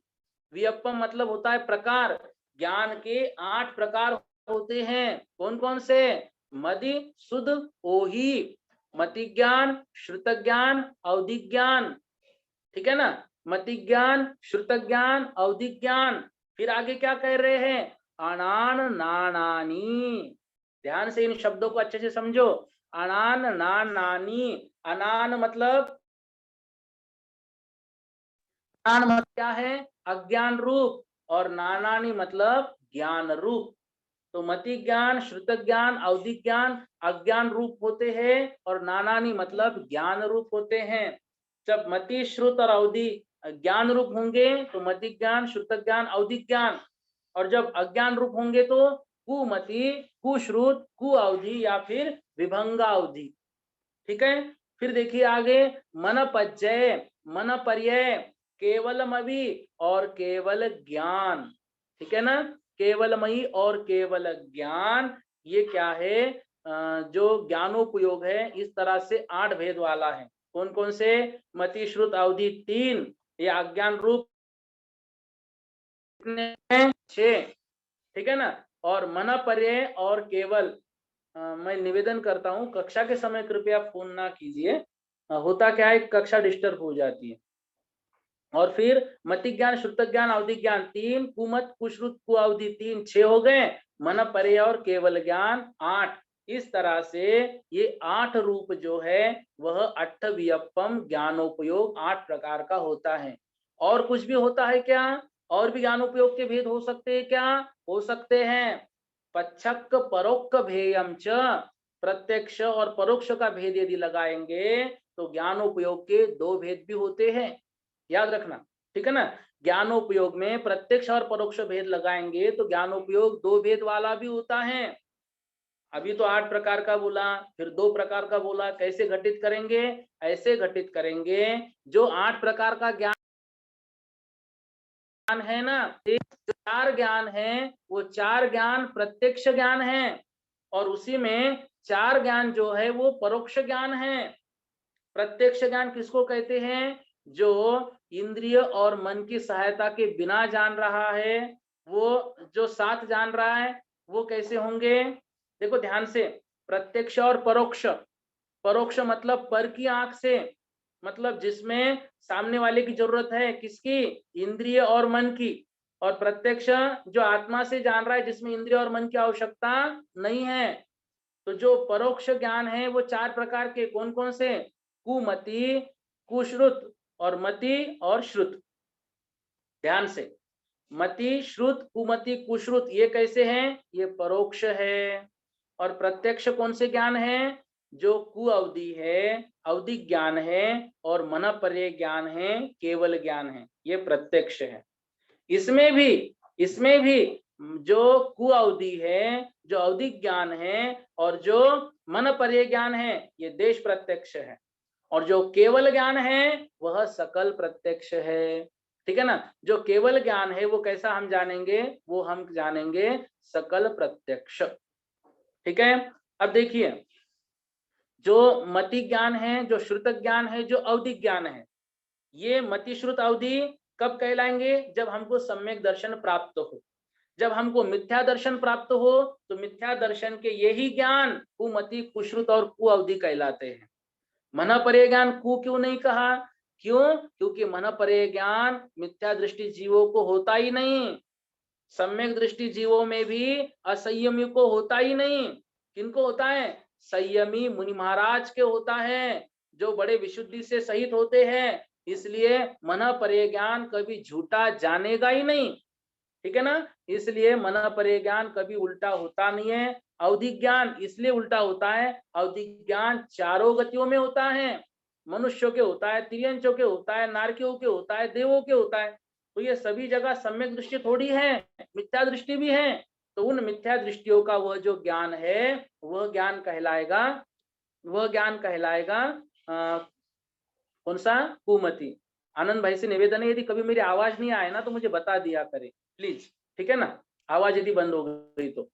वियप्पम मतलब होता है प्रकार। ज्ञान के 8 प्रकार होते हैं। कौन कौन से? मदि सुध ओही, मति ज्ञान, श्रुत ज्ञान, अवधि ज्ञान। ठीक है ना? मति ज्ञान, श्रुत ज्ञान, अवधि ज्ञान। फिर आगे क्या कह रहे हैं? अनान नानानी। ध्यान से इन शब्दों को अच्छे से समझो। अनान नानानी, अनान मतलब क्या है? अज्ञान रूप, और नानानी मतलब ज्ञान रूप। तो मति ज्ञान, श्रुत ज्ञान, अवधि ज्ञान अज्ञान रूप होते हैं और नानानी मतलब ज्ञान रूप होते हैं। जब मति, श्रुत और अवधि ज्ञान रूप होंगे तो मति ज्ञान, श्रुत ज्ञान, अवधि ज्ञान। और जब अज्ञान रूप होंगे तो कुमति, कुश्रुत, कुअवधि या फिर विभंगा अवधि। ठीक है? फिर देखिए आगे, मन पज्जय, मन पर्यय, केवलमयि और केवल ज्ञान। ठीक है ना? केवलमयि और केवल ज्ञान, ये क्या है? जो ज्ञानोपयोग है इस तरह से 8 भेद वाला है। कौन कौन से? मति, श्रुत, अवधि 3, ये अज्ञान रूप 6। ठीक है ना? और मन पर्यय और केवल। मैं निवेदन करता हूं कक्षा के समय कृपया फोन ना कीजिए। होता क्या है, कक्षा डिस्टर्ब हो जाती है। और फिर मति ज्ञान, श्रुत ज्ञान, अवधि ज्ञान 3, कुमत, कुश्रुत, कुअवधि 3, 6 हो गए। मन पर्यय और केवल ज्ञान 8। इस तरह से ये 8 रूप जो है वह अट्ठवियप्पम ज्ञानोपयोग 8 प्रकार का होता है। और कुछ भी होता है क्या? और भी ज्ञानोपयोग के भेद हो सकते हैं क्या? हो सकते हैं। पच्छक परोक्ष भेयम च, प्रत्यक्ष और परोक्ष का भेद यदि लगाएंगे तो ज्ञानोपयोग के 2 भेद भी होते हैं, याद रखना। ठीक है ना? ज्ञानोपयोग में प्रत्यक्ष और परोक्ष भेद लगाएंगे तो ज्ञानोपयोग 2 भेद वाला भी होता है। अभी तो 8 प्रकार का बोला, फिर 2 प्रकार का बोला, कैसे घटित करेंगे? ऐसे घटित करेंगे, जो 8 प्रकार का ज्ञान है ना, जो 4 ज्ञान है, वो 4 ज्ञान प्रत्यक्ष ज्ञान है, और उसी में 4 ज्ञान जो है वो परोक्ष ज्ञान है। प्रत्यक्ष ज्ञान किसको कहते हैं? जो इंद्रिय और मन की सहायता के बिना जान रहा है, वो जो साथ जान रहा है, वो कैसे होंगे? देखो ध्यान से, प्रत्यक्ष और परोक्ष। परोक्ष मतलब पर की आंख से, मतलब जिसमें सामने वाले की जरूरत है, किसकी? इंद्रिय और मन की। और प्रत्यक्ष जो आत्मा से जान रहा है, जिसमें इंद्रिय और मन की आवश्यकता नहीं है। तो जो परोक्ष ज्ञान है वो 4 प्रकार के कौन कौन से? कुमति, कुश्रुत और मति और श्रुत। ध्यान से, मति, श्रुत, कुमति, कुश्रुत, ये कैसे हैं? ये परोक्ष है। और प्रत्यक्ष कौन से ज्ञान है? जो कु अवधि है, अवधिक ज्ञान है, और मन पर्य ज्ञान है, केवल ज्ञान है, ये प्रत्यक्ष है। इसमें भी जो कु अवधि है, जो अवधिक ज्ञान है, और जो मन पर्य ज्ञान है, ये देश प्रत्यक्ष है। और जो केवल ज्ञान है वह सकल प्रत्यक्ष है। ठीक है ना? जो केवल ज्ञान है वो कैसा हम जानेंगे? वो हम जानेंगे सकल प्रत्यक्ष। ठीक है? अब देखिए, जो मति ज्ञान है, जो श्रुत ज्ञान है, जो अवधिक ज्ञान है, ये मति श्रुत अवधि कब कहलाएंगे? जब हमको सम्यक दर्शन प्राप्त हो। जब हमको मिथ्या दर्शन प्राप्त हो, तो मिथ्या दर्शन के यही ज्ञान कुमति, कुश्रुत और कु अवधि कहलाते हैं। मन पर्य ज्ञान कु क्यों नहीं कहा? क्यों? क्योंकि मन पर्य ज्ञान मिथ्या दृष्टि जीवों को होता ही नहीं। सम्यक दृष्टि जीवों में भी असंयमी को होता ही नहीं। किनको होता है? संयमी मुनि महाराज के होता है, जो बड़े विशुद्धि से सहित होते हैं। इसलिए मन पर्य ज्ञान कभी झूठा जानेगा ही नहीं। ठीक है ना? इसलिए मन पर्य ज्ञान कभी उल्टा होता नहीं है। अवधिक ज्ञान इसलिए उल्टा होता है, अवधिक ज्ञान चारों गतियों में होता है। मनुष्यों के होता है, तिर्यंचों के होता है, नारकियों के होता है, देवों के होता है। तो ये सभी जगह सम्यक दृष्टि थोड़ी है, मिथ्या दृष्टि भी है। तो उन मिथ्या दृष्टियों का वह जो ज्ञान है, वह ज्ञान कहलाएगा कौन सा? कुमति। आनंद भाई से निवेदन है, यदि कभी मेरी आवाज नहीं आए ना तो मुझे बता दिया करें प्लीज। ठीक है ना? आवाज यदि बंद हो गई तो।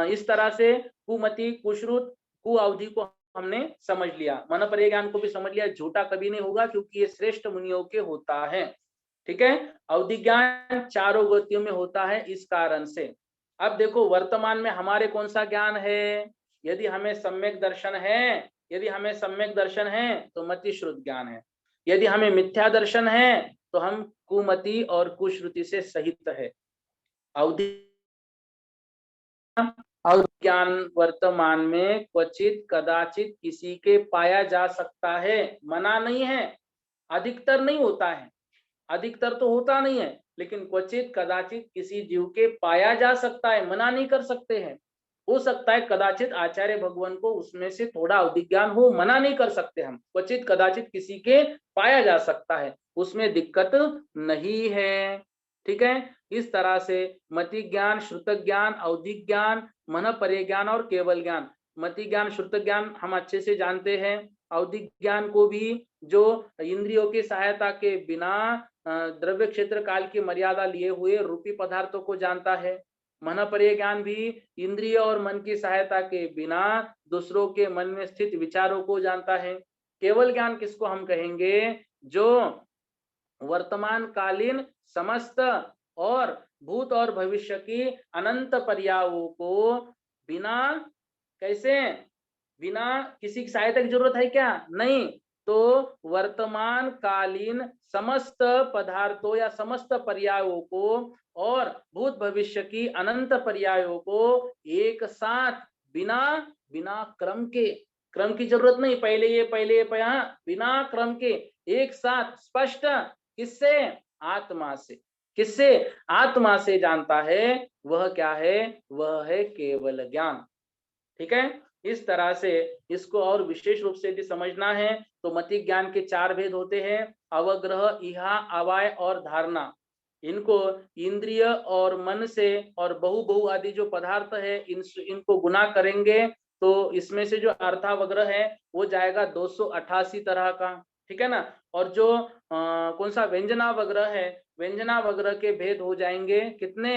इस तरह से कुमति, कुश्रुत, कु अवधि को हमने समझ लिया। मन पर्य ज्ञान को भी समझ लिया। झूठा कभी नहीं होगा, क्योंकि ये श्रेष्ठ मुनियों के होता है। ठीक है? अवधि ज्ञान चारों गतियों में होता है, इस कारण से। अब देखो, वर्तमान में हमारे कौन सा ज्ञान है? यदि हमें सम्यक दर्शन है तो मति श्रुत ज्ञान है। यदि हमें मिथ्या दर्शन है तो हम कुमति और कुश्रुति से सहित है। अवधि ज्ञान वर्तमान में क्वचित कदाचित किसी के पाया जा सकता है, मना नहीं है। अधिकतर नहीं होता है, अधिकतर तो होता नहीं है, लेकिन क्वचित कदाचित किसी जीव के पाया जा सकता है, मना नहीं कर सकते हैं। हो सकता है कदाचित आचार्य भगवान को उसमें से थोड़ा अवधि ज्ञान हो, मना नहीं कर सकते हम। क्वचित कदाचित किसी के पाया जा सकता है, उसमें दिक्कत नहीं है। ठीक है? इस तरह से मति ज्ञान, श्रुत ज्ञान, अवधि ज्ञान, मन पर्य ज्ञान और केवल ज्ञान। मति ज्ञान, श्रुत ज्ञान हम अच्छे से जानते हैं। अवधि ज्ञान को भी जो इंद्रियों की सहायता के बिना द्रव्य क्षेत्र काल की मर्यादा लिए हुए रूपी पदार्थों को जानता है। मन पर्य ज्ञान भी इंद्रिय और मन की सहायता के बिना दूसरों के मन में स्थित विचारों को जानता है। केवल ज्ञान किसको हम कहेंगे? जो वर्तमान कालीन समस्त और भूत और भविष्य की अनंत पर्यायों को बिना, कैसे, बिना किसी की सहायता की जरूरत है क्या? नहीं। तो वर्तमान कालीन समस्त पदार्थों या समस्त पर्यायों को और भूत भविष्य की अनंत पर्यायों को एक साथ, बिना बिना क्रम की जरूरत नहीं, पहले ये बिना क्रम के एक साथ स्पष्ट, किससे? आत्मा से। किससे? आत्मा से जानता है। वह क्या है? वह है केवल ज्ञान। ठीक है? इस तरह से इसको और विशेष रूप से यदि समझना है तो मति ज्ञान के 4 भेद होते हैं: अवग्रह, इहा, अवाय और धारणा। इनको इंद्रिय और मन से और बहु आदि जो पदार्थ है इनको गुना करेंगे तो इसमें से जो अर्थावग्रह है वो जाएगा 288 तरह का, ठीक है ना। और जो कौन सा व्यंजनावग्रह है, व्यंजनावग्रह के भेद हो जाएंगे कितने,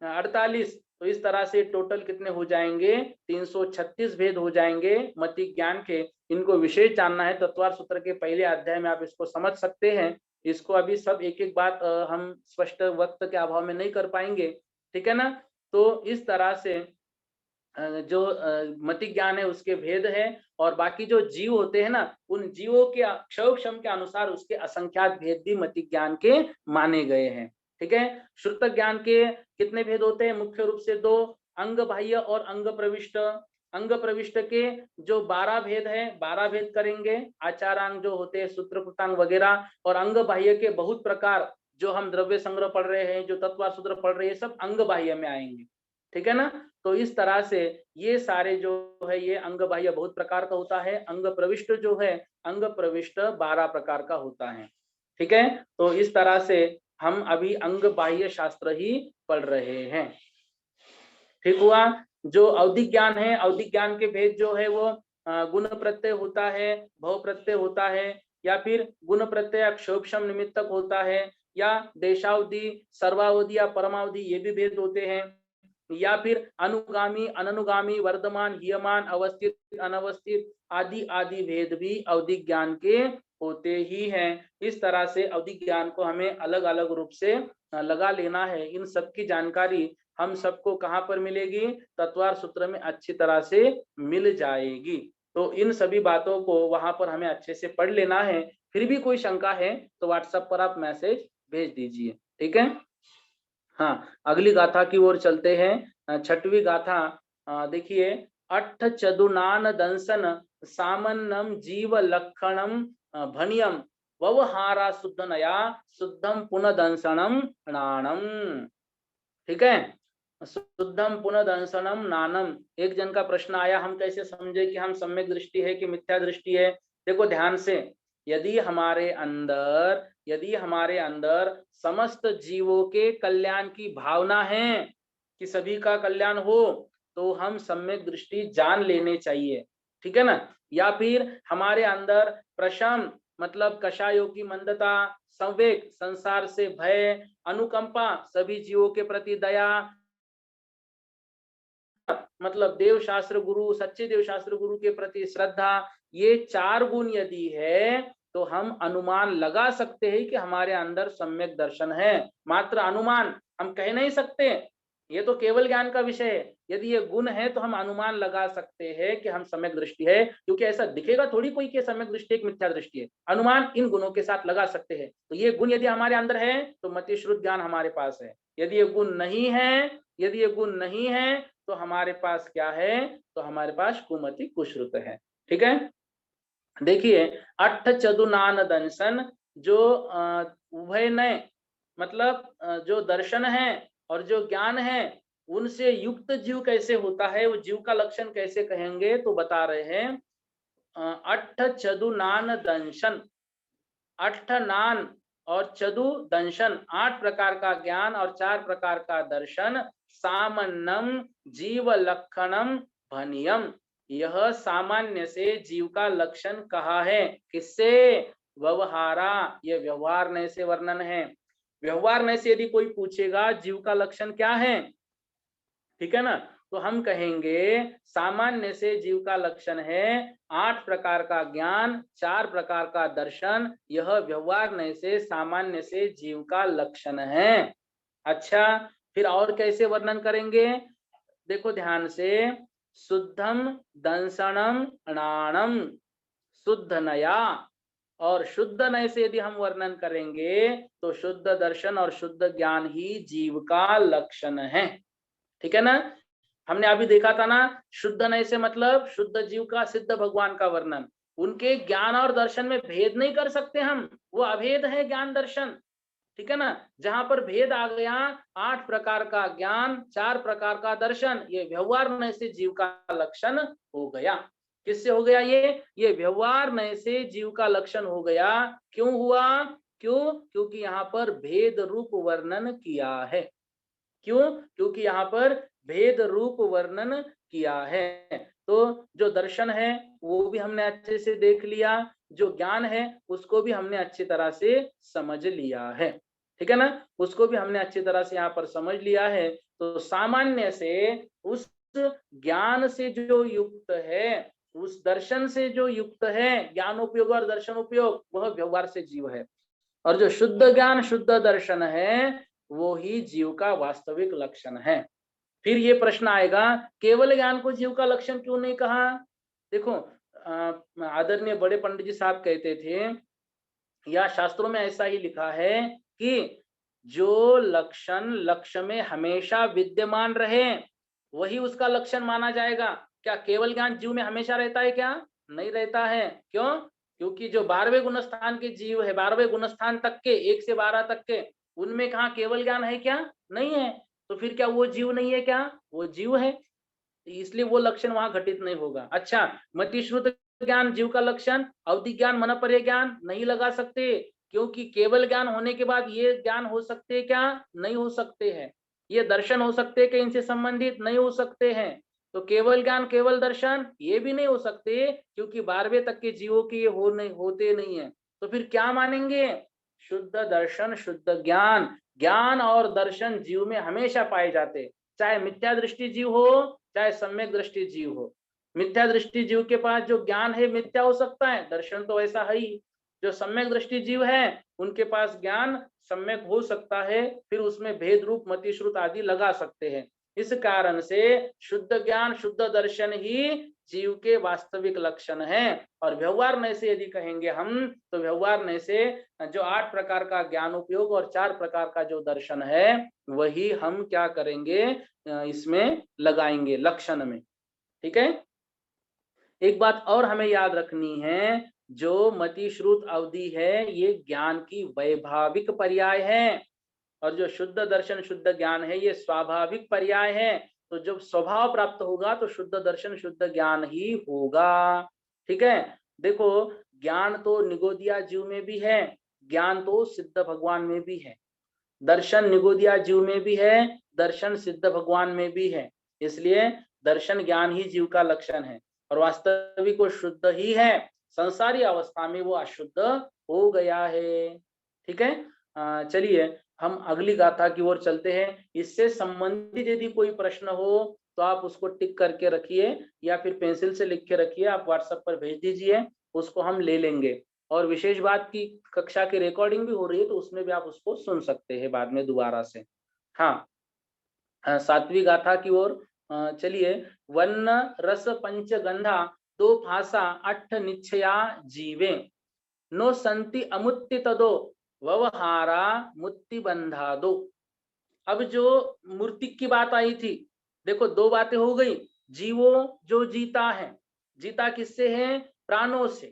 48। तो इस तरह से टोटल कितने हो जाएंगे, 336 भेद हो जाएंगे मति ज्ञान के। इनको विशेष जानना है तत्वार सूत्र के पहले अध्याय में आप इसको समझ सकते हैं। इसको अभी सब एक एक बात हम स्पष्ट वक्त के अभाव में नहीं कर पाएंगे, ठीक है ना। तो इस तरह से जो मति ज्ञान है उसके भेद है, और बाकी जो जीव होते हैं ना उन जीवों के क्षम के अनुसार उसके असंख्यात भेद भी मति ज्ञान के माने गए हैं, ठीक है। श्रुत ज्ञान के कितने भेद होते हैं, मुख्य रूप से दो, अंग बाह्य और अंग प्रविष्ट। अंग प्रविष्ट के जो 12 भेद है, 12 भेद करेंगे, आचारांग जो होते हैं, सूत्रकृतांग वगैरह, और अंग बाह्य के बहुत प्रकार जो हम द्रव्य संग्रह पढ़ रहे हैं, जो तत्व सूत्र पढ़ रहे हैं, सब अंग बाह्य में आएंगे, ठीक है ना। तो इस तरह से ये सारे जो है ये अंग बाह्य बहुत प्रकार का होता है, अंग प्रविष्ट जो है अंग प्रविष्ट 12 प्रकार का होता है, ठीक है। तो इस तरह से हम अभी अंग बाह्य शास्त्र ही पढ़ रहे हैं, ठीक हुआ। जो अवधि ज्ञान है, अवधि ज्ञान के भेद जो है वो गुण प्रत्यय होता है, भव प्रत्यय होता है, या फिर गुण प्रत्यय क्षोभम निमित्तक होता है, या देशावधि, सर्वावधि या परमावधि, ये भी भेद होते हैं, या फिर अनुगामी, अननुगामी, वर्धमान, हीयमान, अवस्थित, अनवस्थित आदि आदि भेद भी अवधि ज्ञान के होते ही हैं। इस तरह से अवधि ज्ञान को हमें अलग अलग रूप से लगा लेना है। इन सब की जानकारी हम सबको कहाँ पर मिलेगी, तत्वार सूत्र में अच्छी तरह से मिल जाएगी। तो इन सभी बातों को वहां पर हमें अच्छे से पढ़ लेना है। फिर भी कोई शंका है तो व्हाट्सएप पर आप मैसेज भेज दीजिए, ठीक है। हाँ, अगली गाथा की ओर चलते हैं। छठवीं गाथा देखिए, अट्ठ चदुनान दंसन सामन्नम जीव लक्षणम भनियम ववहारा शुद्ध नया शुद्धम पुनः दंसनम नाणम, ठीक है। शुद्धम पुनः दंसनम नानम। एक जन का प्रश्न आया, हम कैसे समझे कि हम सम्यक दृष्टि है कि मिथ्या दृष्टि है। देखो ध्यान से, यदि हमारे अंदर समस्त जीवों के कल्याण की भावना है कि सभी का कल्याण हो, तो हम सम्यक दृष्टि जान लेने चाहिए, ठीक है ना। या फिर हमारे अंदर प्रशम मतलब कषायों की मंदता, संवेग संसार से भय, अनुकंपा सभी जीवों के प्रति दया, मतलब देव शास्त्र गुरु, सच्चे देव शास्त्र गुरु के प्रति श्रद्धा, ये 4 गुण यदि है तो हम अनुमान लगा सकते हैं कि हमारे अंदर सम्यक दर्शन है। मात्र अनुमान, हम कह नहीं सकते, ये तो केवल ज्ञान का विषय है। यदि ये गुण है तो हम अनुमान लगा सकते हैं कि हम सम्यक दृष्टि है, क्योंकि ऐसा दिखेगा थोड़ी कोई कि सम्यक दृष्टि एक मिथ्या दृष्टि है। अनुमान इन गुणों के साथ लगा सकते हैं। तो ये गुण यदि हमारे अंदर है तो मति श्रुत ज्ञान हमारे पास है। यदि ये गुण नहीं है तो हमारे पास क्या है, तो हमारे पास कुमति कुश्रुत है, ठीक है। देखिए, अट्ठ चतुनान दंशन, जो उभय नय मतलब जो दर्शन है और जो ज्ञान है उनसे युक्त जीव कैसे होता है, वो जीव का लक्षण कैसे कहेंगे, तो बता रहे हैं अट्ठ चतुनान दंशन, अट्ठ नान और चतु दंशन, 8 प्रकार का ज्ञान और 4 प्रकार का दर्शन, सामान्यम जीव लक्षणम भनियम, यह सामान्य से जीव का लक्षण कहा है। किससे, व्यवहारा, यह व्यवहार नय से वर्णन है। व्यवहार नय से यदि कोई पूछेगा जीव का लक्षण क्या है, ठीक है ना, तो हम कहेंगे सामान्य से जीव का लक्षण है 8 प्रकार का ज्ञान, 4 प्रकार का दर्शन, यह व्यवहार नय से सामान्य से जीव का लक्षण है। अच्छा, फिर और कैसे वर्णन करेंगे, देखो ध्यान से, शुद्धम दंसनम नाणम, शुद्ध नया, और शुद्ध नय से यदि हम वर्णन करेंगे तो शुद्ध दर्शन और शुद्ध ज्ञान ही जीव का लक्षण है, ठीक है ना। हमने अभी देखा था ना, शुद्ध नय से मतलब शुद्ध जीव का, सिद्ध भगवान का वर्णन। उनके ज्ञान और दर्शन में भेद नहीं कर सकते हम, वो अभेद है ज्ञान दर्शन, ठीक है ना। जहां पर भेद आ गया, 8 प्रकार का ज्ञान, 4 प्रकार का दर्शन, ये व्यवहार नय से जीव का लक्षण हो गया। किससे हो गया ये व्यवहार नय से जीव का लक्षण हो गया। क्यों हुआ, क्यों? क्योंकि यहाँ पर भेद रूप वर्णन किया है। क्यों? क्योंकि यहाँ पर भेद रूप वर्णन किया है। तो जो दर्शन है वो भी हमने अच्छे से देख लिया, जो ज्ञान है उसको भी हमने अच्छी तरह से समझ लिया है। ठीक है ना? उसको भी हमने अच्छी तरह से यहाँ पर समझ लिया है। तो सामान्य से उस ज्ञान से जो युक्त है, उस दर्शन से जो युक्त है, ज्ञान उपयोग और दर्शन उपयोग, वह व्यवहार से जीव है। और जो शुद्ध ज्ञान शुद्ध दर्शन है वो ही जीव का वास्तविक लक्षण है। फिर ये प्रश्न आएगा, केवल ज्ञान को जीव का लक्षण क्यों नहीं कहा? देखो, आदरणीय बड़े पंडित जी साहब कहते थे, या शास्त्रों में ऐसा ही लिखा है कि जो लक्षण लक्ष्य में हमेशा विद्यमान रहे वही उसका लक्षण माना जाएगा। क्या केवल ज्ञान जीव में हमेशा रहता है क्या? नहीं रहता है। क्यों? क्योंकि जो 12वें गुणस्थान के जीव है, 12वें गुणस्थान तक के, 1 से 12 तक के, उनमें कहा केवल ज्ञान है क्या? नहीं है। तो फिर क्या वो जीव नहीं है क्या? वो जीव है। इसलिए वो लक्षण वहां घटित नहीं होगा। अच्छा, मति श्रुत ज्ञान जीव का लक्षण, अवधि ज्ञान मनपर्य ज्ञान नहीं लगा सकते, क्योंकि केवल ज्ञान होने के बाद ये ज्ञान हो सकते हैं क्या? नहीं हो सकते हैं। ये दर्शन हो सकते हैं कि इनसे संबंधित नहीं हो सकते हैं। तो केवल ज्ञान केवल दर्शन ये भी नहीं हो सकते, क्योंकि 12वें तक के जीवों की ये होते नहीं है। तो फिर क्या मानेंगे? शुद्ध दर्शन शुद्ध ज्ञान, ज्ञान और दर्शन जीव में हमेशा पाए जाते, चाहे मिथ्या दृष्टि जीव हो चाहे सम्यक दृष्टि जीव हो। मिथ्या दृष्टि जीव के पास जो ज्ञान है मिथ्या हो सकता है, दर्शन तो ऐसा है ही। जो सम्यक दृष्टि जीव है उनके पास ज्ञान सम्यक हो सकता है, फिर उसमें भेद रूप मति श्रुत आदि लगा सकते हैं। इस कारण से शुद्ध ज्ञान शुद्ध दर्शन ही जीव के वास्तविक लक्षण है। और व्यवहार नय से यदि कहेंगे हम, तो व्यवहार नय से जो 8 प्रकार का ज्ञान उपयोग और 4 प्रकार का जो दर्शन है वही हम क्या करेंगे, इसमें लगाएंगे लक्षण में। ठीक है। एक बात और हमें याद रखनी है, जो मति श्रुत अवधि है ये ज्ञान की वैभाविक पर्याय है, और जो शुद्ध दर्शन शुद्ध ज्ञान है ये स्वाभाविक पर्याय है। तो जब स्वभाव प्राप्त होगा तो शुद्ध दर्शन शुद्ध ज्ञान ही होगा। ठीक है। देखो, ज्ञान तो निगोदिया जीव में भी है, ज्ञान तो सिद्ध भगवान में भी है, दर्शन निगोदिया जीव में भी है, दर्शन सिद्ध भगवान में भी है। इसलिए दर्शन ज्ञान ही जीव का लक्षण है, और वास्तविक वो शुद्ध ही है। संसारी अवस्था में वो अशुद्ध हो गया है। ठीक है। चलिए हम अगली गाथा की ओर चलते हैं। इससे संबंधित यदि कोई प्रश्न हो तो आप उसको टिक करके रखिए, या फिर पेंसिल से लिख के रखिए, आप व्हाट्सएप पर भेज दीजिए, उसको हम ले लेंगे। और विशेष बात की कक्षा की रिकॉर्डिंग भी हो रही है, तो उसमें भी आप उसको सुन सकते हैं बाद में दोबारा से। हाँ, 7वीं गाथा की ओर चलिए। वन्न रस पंच गंधा दो भाषा अट्ठ निश्चया जीवे, नो संति अमुत्ति तदो व्यवहारा मुत्ति बंधा दो। अब जो मूर्ति की बात आई थी, देखो 2 बातें हो गई। जीवो जो जीता है, जीता किससे है? प्राणों से।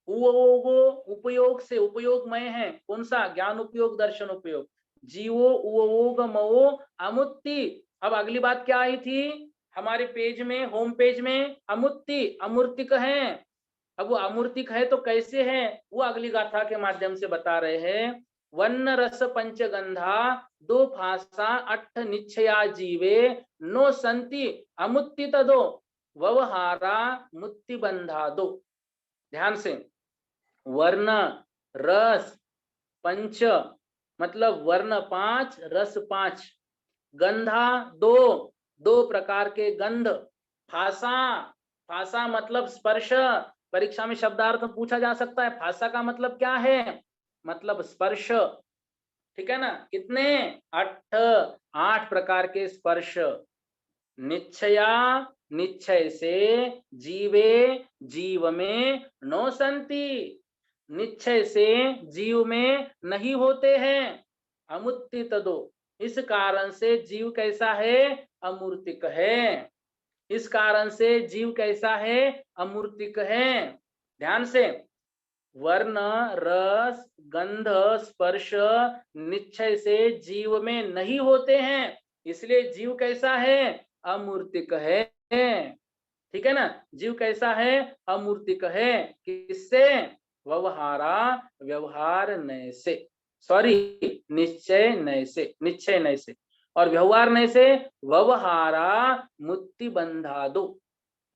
उपयोगो उपयोग से, उपयोगमय है, कौन सा? ज्ञान उपयोग दर्शन उपयोग। जीवो उपयोग मो अमुत्ति। अब अगली बात क्या आई थी हमारे पेज में, होम पेज में? अमुत्ति, अमूर्तिक है। अब वो अमूर्तिक है तो कैसे है, वो अगली गाथा के माध्यम से बता रहे हैं। वन्न रस पंचगंधा दो भाषा अट्ठ निश्चया जीवे, नो संति अमुत्ति तदो व्यवहारा मुत्ति बंधा दो। ध्यान से, वर्ण रस पंच मतलब वर्ण 5 रस 5, गंधा 2 2 प्रकार के गंध, भाषा भाषा मतलब स्पर्श। परीक्षा में शब्दार्थ पूछा जा सकता है, भाषा का मतलब क्या है? मतलब स्पर्श। ठीक है ना? कितने? 8 प्रकार के स्पर्श। निश्चया निश्चय से, जीवे जीव में, नो संति निश्चय से जीव में नहीं होते हैं, अमुत्ति तदो इस कारण से जीव कैसा है? अमूर्तिक है। इस कारण से जीव कैसा है? अमूर्तिक है। ध्यान से, वर्ण रस गंध स्पर्श निश्चय से जीव में नहीं होते हैं, इसलिए जीव कैसा है? अमूर्तिक है। ठीक है ना? जीव कैसा है? अमूर्तिक है। किससे? व्यवहारा व्यवहार नय से, सॉरी निश्चय नय से, निश्चय नय से, और व्यवहार नय से व्यवहारा मुक्ति बंधा दो,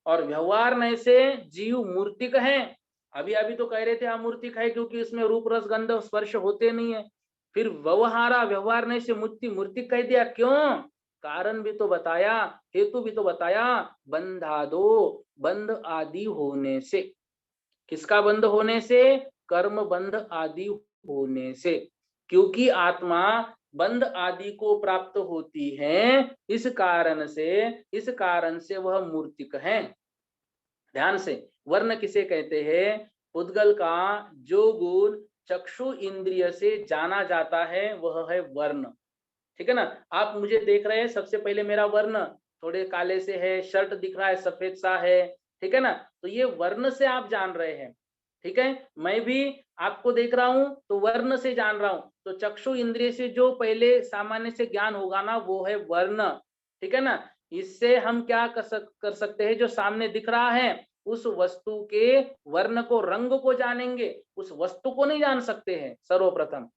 और व्यवहार नय से जीव मूर्तिक है। अभी अभी तो कह रहे थे अमूर्तिक है क्योंकि इसमें रूप रस गंध स्पर्श होते नहीं है, फिर व्यवहारा व्यवहार नय से मुक्ति मूर्तिक कह दिया, क्यों? कारण भी तो बताया, हेतु भी तो बताया, बंधा दो, बंध आदि होने से। किसका बंध होने से? कर्म बंध आदि होने से, क्योंकि आत्मा बंध आदि को प्राप्त होती है, इस कारण से वह मूर्तिक है। ध्यान से, वर्ण किसे कहते हैं? पुद्गल का जो गुण चक्षु इंद्रिय से जाना जाता है वह है वर्ण। ठीक है ना? आप मुझे देख रहे हैं, सबसे पहले मेरा वर्ण थोड़े काले से है, शर्ट दिख रहा है सफेद सा है, ठीक है ना? तो ये वर्ण से आप जान रहे हैं, ठीक है? मैं भी आपको देख रहा हूं तो वर्ण से जान रहा हूं, तो चक्षु इंद्रिय से जो पहले सामान्य से ज्ञान होगा ना वो है वर्ण, ठीक है ना? इससे हम क्या कर सकते हैं? जो सामने दिख रहा है उस वस्तु के वर्ण को, रंग को जानेंगे, उस वस्तु को नहीं जान सकते हैं सर्वप्रथम,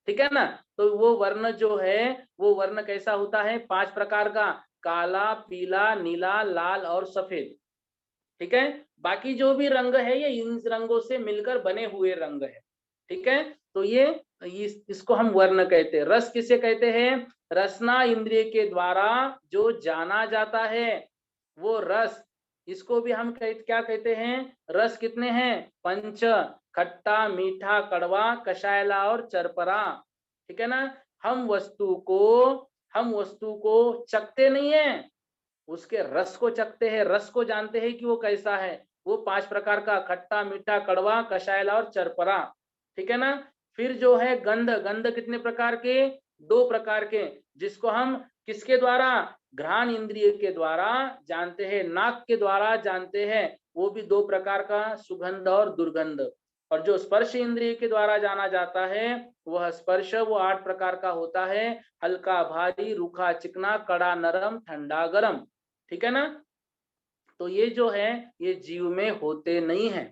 ठीक है ना? तो वो वर्ण जो है, वो वर्ण कैसा होता है? 5 प्रकार का, काला, पीला, नीला, लाल और सफेद, ठीक है? बाकी जो भी रंग है ये इन रंगों से मिलकर बने हुए रंग है, ठीक है? तो ये इसको हम वर्ण कहते हैं। रस किसे कहते हैं? रसना इंद्रिय के द्वारा जो जाना जाता है वो रस, इसको भी हम क्या कहते हैं? रस कितने हैं? 5, खट्टा, मीठा, कड़वा, कषायला और चरपरा, ठीक है ना? हम वस्तु को चखते नहीं है, उसके रस को चखते हैं, रस को जानते हैं कि वो कैसा है। वो 5 प्रकार का, खट्टा, मीठा, कड़वा, कषायला और चरपरा, ठीक है ना? फिर जो है गंध, गंध कितने प्रकार के? 2 प्रकार के, जिसको हम किसके द्वारा? घ्राण इंद्रिय के द्वारा जानते हैं, नाक के द्वारा जानते हैं, वो भी 2 प्रकार का, सुगंध और दुर्गंध। और जो स्पर्श इंद्रिय के द्वारा जाना जाता है वह स्पर्श, वो 8 प्रकार का होता है, हल्का, भारी, रूखा, चिकना, कड़ा, नरम, ठंडा, गरम, ठीक है ना? तो ये जो है ये जीव में होते नहीं है,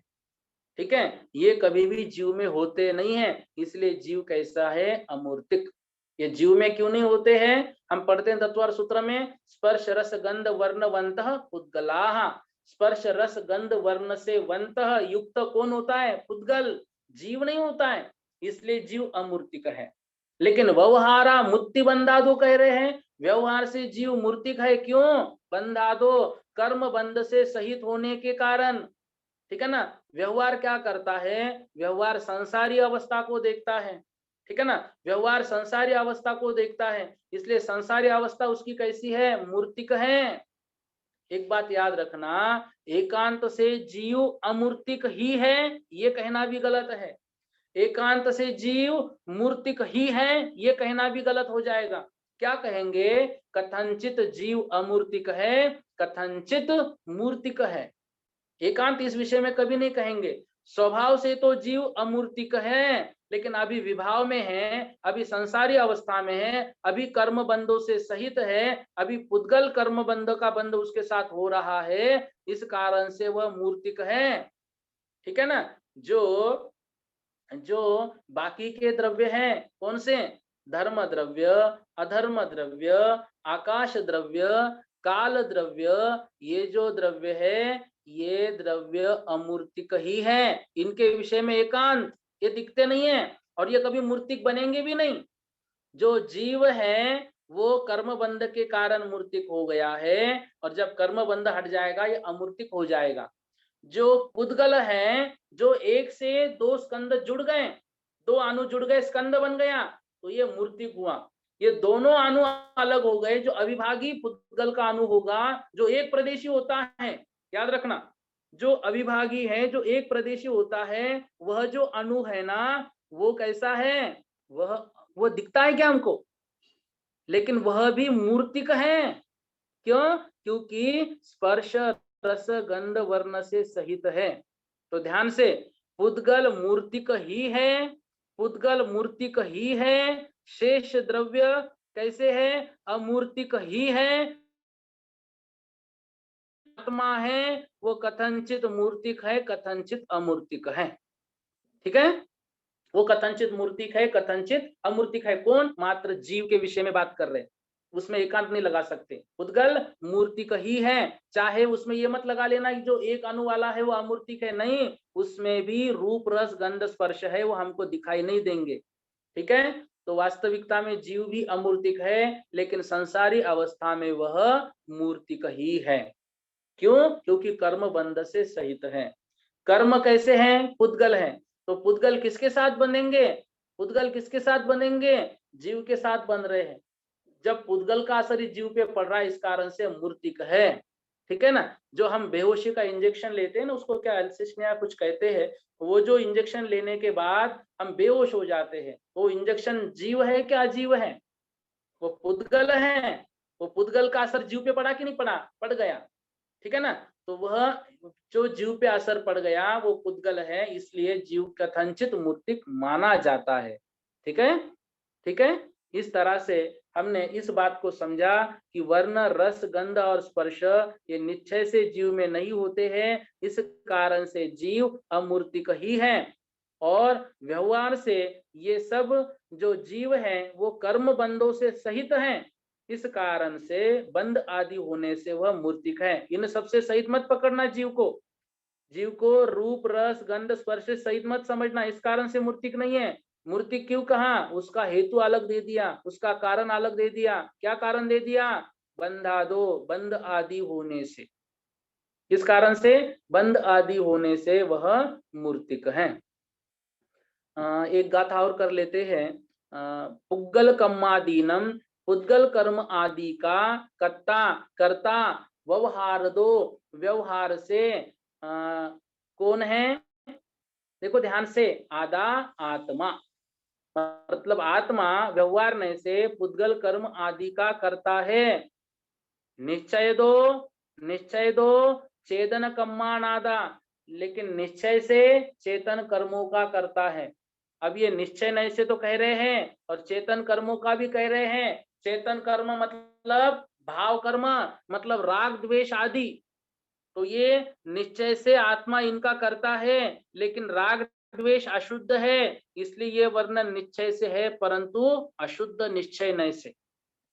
ठीक है? ये कभी भी जीव में होते नहीं है, इसलिए जीव कैसा है? अमूर्तिक। ये जीव में क्यों नहीं होते हैं? हम पढ़ते हैं तत्वार सूत्र में, स्पर्श रस गंध वर्णवंतः पुद्गलाः। स्पर्श रस गंध वर्ण से वंतः युक्त कौन होता है? पुद्गल, जीव नहीं होता है, इसलिए जीव अमूर्तिक है। लेकिन व्यवहारा मुक्ति बंधादो कह रहे हैं, व्यवहार से जीव मूर्तिक है, क्यों? बंधादो, कर्म बंध से सहित होने के कारण, ठीक है ना? व्यवहार क्या करता है? व्यवहार संसारी अवस्था को देखता है, ठीक है ना? व्यवहार संसारी अवस्था को देखता है, इसलिए संसारी अवस्था उसकी कैसी है? मूर्तिक है। एक बात याद रखना, एकांत से जीव अमूर्तिक ही है ये कहना भी गलत है, एकांत से जीव मूर्तिक ही है ये कहना भी गलत हो जाएगा। क्या कहेंगे? कथनचित जीव अमूर्तिक है, कथनचित मूर्तिक है। एकांत इस विषय में कभी नहीं कहेंगे। स्वभाव से तो जीव अमूर्तिक है, लेकिन अभी विभाव में है, अभी संसारी अवस्था में है, अभी कर्म बंधों से सहित है, अभी पुद्गल कर्म बंध का बंध उसके साथ हो रहा है, इस कारण से वह मूर्तिक है, ठीक है ना? जो जो बाकी के द्रव्य हैं, कौन से? धर्म द्रव्य, अधर्म द्रव्य, आकाश द्रव्य, काल द्रव्य, ये जो द्रव्य है ये द्रव्य अमूर्तिक ही है, इनके विषय में एकांत, ये दिखते नहीं है और ये कभी मूर्तिक बनेंगे भी नहीं। जो जीव है वो कर्म बंध के कारण मूर्तिक हो गया है, और जब कर्म बंध हट जाएगा ये अमूर्तिक हो जाएगा। जो पुद्गल है, जो एक से 2 स्कंद जुड़ गए, 2 अणु जुड़ गए, स्कंद बन गया, तो ये मूर्तिक हुआ। ये दोनों अणु अलग हो गए, जो अविभागी पुद्गल का अणु होगा, जो एक प्रदेशी होता है, याद रखना, जो अविभागी है, जो एक प्रदेशी होता है, वह जो अणु है ना, वो कैसा है? वह दिखता है क्या हमको? लेकिन वह भी मूर्तिक है, क्यों? क्योंकि स्पर्श रस गंध वर्ण से सहित है। तो ध्यान से, पुद्गल मूर्तिक ही है, पुद्गल मूर्तिक ही है, शेष द्रव्य कैसे है? अमूर्तिक ही है। आत्मा है वो कथनचित मूर्तिक है, कथनचित अमूर्तिक है। ठीक है। वो कथनचित मूर्तिक है, कथनचित अमूर्तिक है। कौन? मात्र जीव के विषय में बात कर रहे हैं, उसमें एकांत नहीं लगा सकते। पुद्गल मूर्तिक ही है, चाहे उसमें ये मत लगा लेना कि जो एक अणु वाला है वो अमूर्तिक है, नहीं, उसमें भी रूप रस गंध स्पर्श है, वो हमको दिखाई नहीं देंगे। ठीक है। तो वास्तविकता में जीव भी अमूर्तिक है, लेकिन संसारी अवस्था में वह मूर्तिक ही है। क्यों? क्योंकि कर्म बंध से सहित है। कर्म कैसे हैं? पुद्गल हैं। तो पुद्गल किसके साथ बनेंगे? पुद्गल किसके साथ बनेंगे? जीव के साथ बन रहे हैं। जब पुद्गल का असर जीव पे पड़ रहा है, इस कारण से मूर्तिक है। ठीक है ना। जो हम बेहोशी का इंजेक्शन लेते हैं ना, उसको क्या एल्सिस्मिया कुछ कहते हैं, वो जो इंजेक्शन लेने के बाद हम बेहोश हो जाते हैं, वो इंजेक्शन जीव है क्या अजीव है? वो पुद्गल है। वो पुद्गल का असर जीव पे पड़ा कि नहीं पड़ा? पड़ गया। ठीक है ना। तो वह जो जीव पे असर पड़ गया वो पुद्गल है, इसलिए जीव कथनचित मूर्तिक माना जाता है। ठीक है। ठीक है। इस तरह से हमने इस बात को समझा कि वर्ण रस गंध और स्पर्श ये निश्चय से जीव में नहीं होते हैं, इस कारण से जीव अमूर्तिक ही है। और व्यवहार से ये सब जो जीव हैं वो कर्म बंधों से सहित हैं, इस कारण से बंध आदि होने से वह मूर्तिक है। इन सबसे सहित मत पकड़ना जीव को। जीव को रूप रस गंध स्पर्श से सहित मत समझना, इस कारण से मूर्तिक नहीं है। मूर्तिक क्यों कहा? उसका हेतु अलग दे दिया, उसका कारण अलग दे दिया। क्या कारण दे दिया? बंधादो, बंध आदि होने से। किस कारण से? बंध आदि होने से वह मूर्तिक है। एक गाथा और कर लेते हैं। पुद्गल कर्मादीनम, पुद्गल कर्म आदि का कर्ता कर्ता व्यवहार दो, व्यवहार से कौन है? देखो ध्यान से, आदा आत्मा, मतलब आत्मा व्यवहार से पुद्गल कर्म आदि का करता है। निश्चय दो, निश्चय दो चेतन कर्माणादा, लेकिन निश्चय से चेतन कर्मों का करता है। अब ये निश्चय नहीं से तो कह रहे हैं और चेतन कर्मों का भी कह रहे हैं। चेतन कर्म मतलब भाव कर्म, मतलब राग द्वेष आदि। तो ये निश्चय से आत्मा इनका करता है, लेकिन राग द्वेष अशुद्ध है, इसलिए ये वर्णन निश्चय से है, परंतु अशुद्ध निश्चय नहीं से।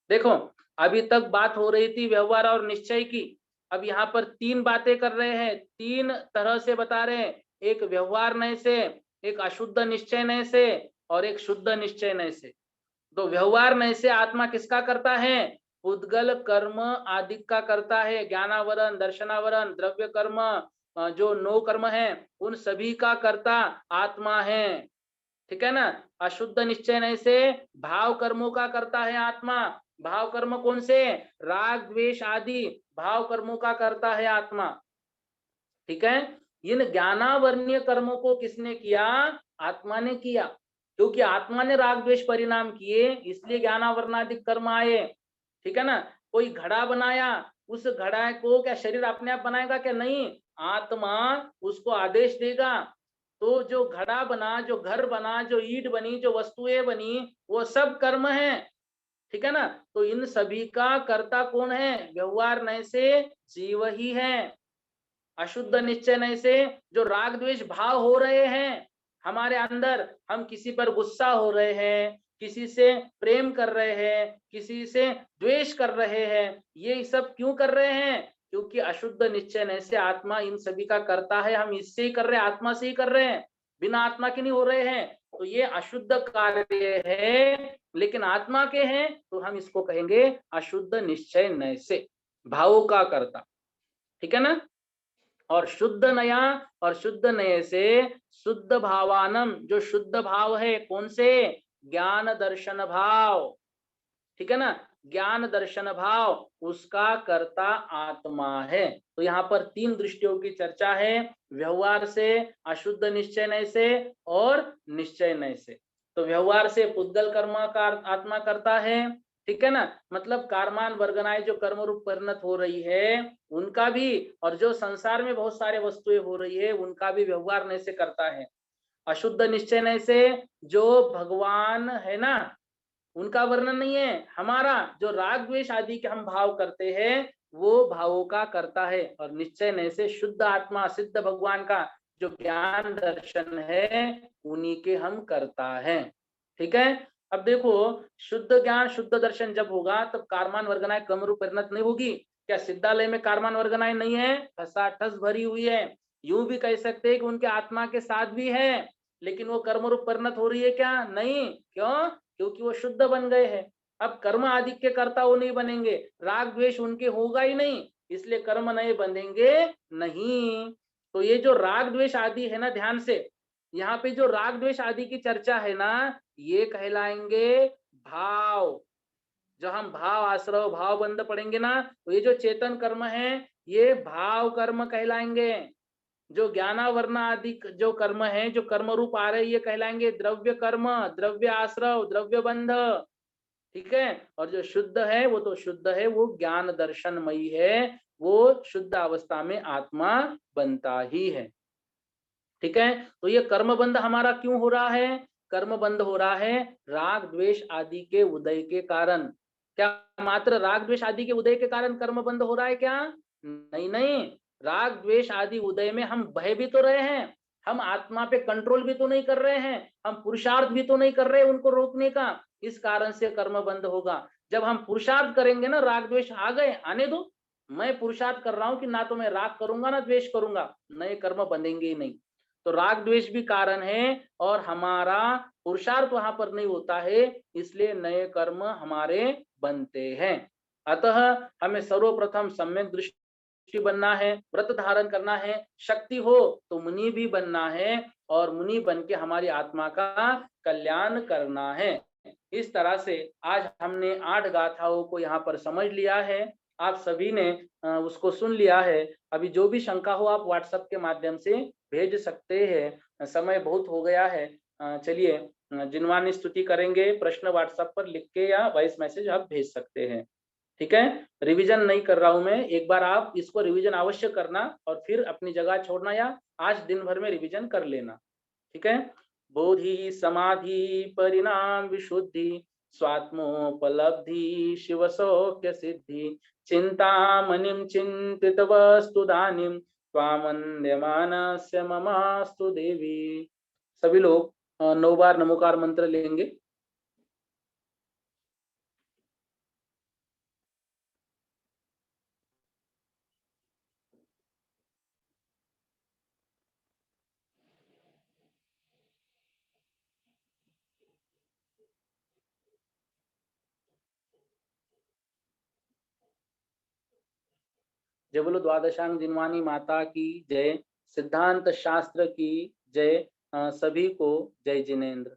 देखो, अभी तक बात हो रही थी व्यवहार और निश्चय की। अब यहाँ पर तीन बातें कर रहे हैं, तीन तरह से बता रहे हैं। एक व्यवहार नय से, एक अशुद्ध निश्चय नय से, और एक शुद्ध निश्चय नय से। तो व्यवहार नय से आत्मा किसका करता है? पुद्गल कर्म आदि का करता है। ज्ञानावरण, दर्शनावरण, द्रव्य कर्म, जो 9 कर्म है, उन सभी का करता आत्मा है। ठीक है ना। अशुद्ध निश्चय नहीं से भाव कर्मों का करता है आत्मा। भाव कर्म कौन से? राग द्वेष आदि भाव कर्मों का करता है आत्मा। ठीक है। इन ज्ञानावर्णीय कर्मों को किसने किया? आत्मा ने किया। क्योंकि आत्मा ने राग द्वेष परिणाम किए, इसलिए ज्ञानावरणाधिक कर्म आए। ठीक है ना। कोई घड़ा बनाया, उस घड़ा को क्या शरीर अपने आप बनाएगा? क्या नहीं, आत्मा उसको आदेश देगा। तो जो घड़ा बना, जो घर बना, जो ईंट बनी, जो वस्तुएं बनी, वो सब कर्म है। ठीक है ना। तो इन सभी का कर्ता कौन है? व्यवहार नय से जीव ही है। अशुद्ध निश्चय नय से जो राग द्वेष भाव हो रहे हैं हमारे अंदर, हम किसी पर गुस्सा हो रहे हैं, किसी से प्रेम कर रहे हैं, किसी से द्वेष कर रहे हैं, ये सब क्यों कर रहे हैं? क्योंकि अशुद्ध निश्चय नय से आत्मा इन सभी का करता है। हम इससे ही कर रहे हैं, आत्मा से ही कर रहे हैं, बिना आत्मा के नहीं हो रहे हैं। तो ये अशुद्ध कार्य है, लेकिन आत्मा के हैं, तो हम इसको कहेंगे अशुद्ध निश्चय नय से, भावों का करता। ठीक है ना। और शुद्ध नया और शुद्ध नये से शुद्ध भावानम, जो शुद्ध भाव है, कौन से? ज्ञान दर्शन भाव। ठीक है ना। ज्ञान दर्शन भाव, उसका कर्ता आत्मा है। तो यहाँ पर तीन दृष्टियों की चर्चा है, व्यवहार से, अशुद्ध निश्चय नय से, और निश्चय नय से। तो व्यवहार से पुद्गल कर्म का आत्मा करता है। ठीक है ना। मतलब कारमान वर्गनाएं जो कर्म रूप परिणत हो रही है उनका भी, और जो संसार में बहुत सारे वस्तुएं हो रही है उनका भी व्यवहार नय से करता है। अशुद्ध निश्चय नय से जो भगवान है ना, उनका वर्णन नहीं है, हमारा जो राग द्वेष आदि के हम भाव करते हैं वो भावों का करता है। और निश्चय नय से शुद्ध आत्मा, सिद्ध भगवान का, जो ज्ञान दर्शन है उन्हीं के हम करता है। ठीक है। अब देखो, शुद्ध ज्ञान शुद्ध दर्शन जब होगा तब कारमान वर्गनाएं कर्म रूप परिणत नहीं होगी। क्या सिद्धालय में कारमान वर्गनाएं नहीं है? ठसाठस भरी हुई है। यूं भी कह सकते हैं कि उनके आत्मा के साथ भी है, लेकिन वो कर्म रूप परिणत हो रही है क्या? नहीं। क्यों? क्योंकि वो शुद्ध बन गए हैं। अब कर्म आदि के कर्ता वो नहीं बनेंगे, राग द्वेष उनके होगा ही नहीं, इसलिए कर्म नहीं बनेंगे नहीं। तो ये जो राग द्वेष आदि है ना, ध्यान से, यहाँ पे जो राग द्वेष आदि की चर्चा है ना, ये कहलाएंगे भाव। जो हम भाव आश्रव भाव बंध पढ़ेंगे ना, तो ये जो चेतन कर्म है ये भाव कर्म कहलाएंगे। जो ज्ञानावरण आदि जो कर्म है, जो कर्म रूप आ रहे, ये कहलाएंगे द्रव्य कर्म, द्रव्य आश्रव, द्रव्य बंध। ठीक है। और जो शुद्ध है वो तो शुद्ध है, वो ज्ञान दर्शनमयी है, वो शुद्ध अवस्था में आत्मा बनता ही है। ठीक है। तो ये कर्म बंध हमारा क्यों हो रहा है? कर्म बंध हो रहा है राग द्वेष आदि के उदय के कारण। क्या मात्र राग द्वेष आदि के उदय के कारण कर्म बंध हो रहा है क्या? नहीं नहीं। राग द्वेष आदि उदय में हम बह भी तो रहे हैं, हम आत्मा पे कंट्रोल भी तो नहीं कर रहे हैं, हम पुरुषार्थ भी तो नहीं कर रहे उनको रोकने का। इस कारण से कर्म बंध होगा। जब हम पुरुषार्थ करेंगे ना, राग द्वेष आ गए, आने दो, मैं पुरुषार्थ कर रहा हूं कि ना तो मैं राग करूंगा ना द्वेष करूंगा, नए कर्म बंधेंगे ही नहीं। तो राग द्वेष भी कारण है और हमारा पुरुषार्थ वहां पर नहीं होता है, इसलिए नए कर्म हमारे बनते हैं। अतः हमें सर्वप्रथम सम्यक दृष्टि बनना है, व्रत धारण करना है, शक्ति हो तो मुनि भी बनना है और मुनि बन के हमारी आत्मा का कल्याण करना है। इस तरह से आज हमने 8 गाथाओं को यहाँ पर समझ लिया है। आप सभी ने उसको सुन लिया है। अभी जो भी शंका हो आप व्हाट्सएप के माध्यम से भेज सकते हैं। समय बहुत हो गया है। चलिए, जिनवानी स्तुति करेंगे, प्रश्न व्हाट्सएप पर लिख के या वॉइस मैसेज आप भेज सकते हैं। ठीक है। रिवीजन नहीं कर रहा हूं मैं, एक बार आप इसको रिवीजन अवश्य करना और फिर अपनी जगह छोड़ना या आज दिन भर में रिवीजन कर लेना। ठीक है। बोधि समाधि परिणाम विशुद्धि स्वात्मोपलब्धि शिव सौख्य सिद्धि चिंतामणिं चिंतित वस्तु दानिम त्वामन्यमानस्य ममास्तु देवी। सभी लोग 9 बार नमोकार मंत्र लेंगे। जय बोलो द्वादशांग जिनवानी माता की जय, सिद्धांत शास्त्र की जय। सभी को जय जिनेन्द्र।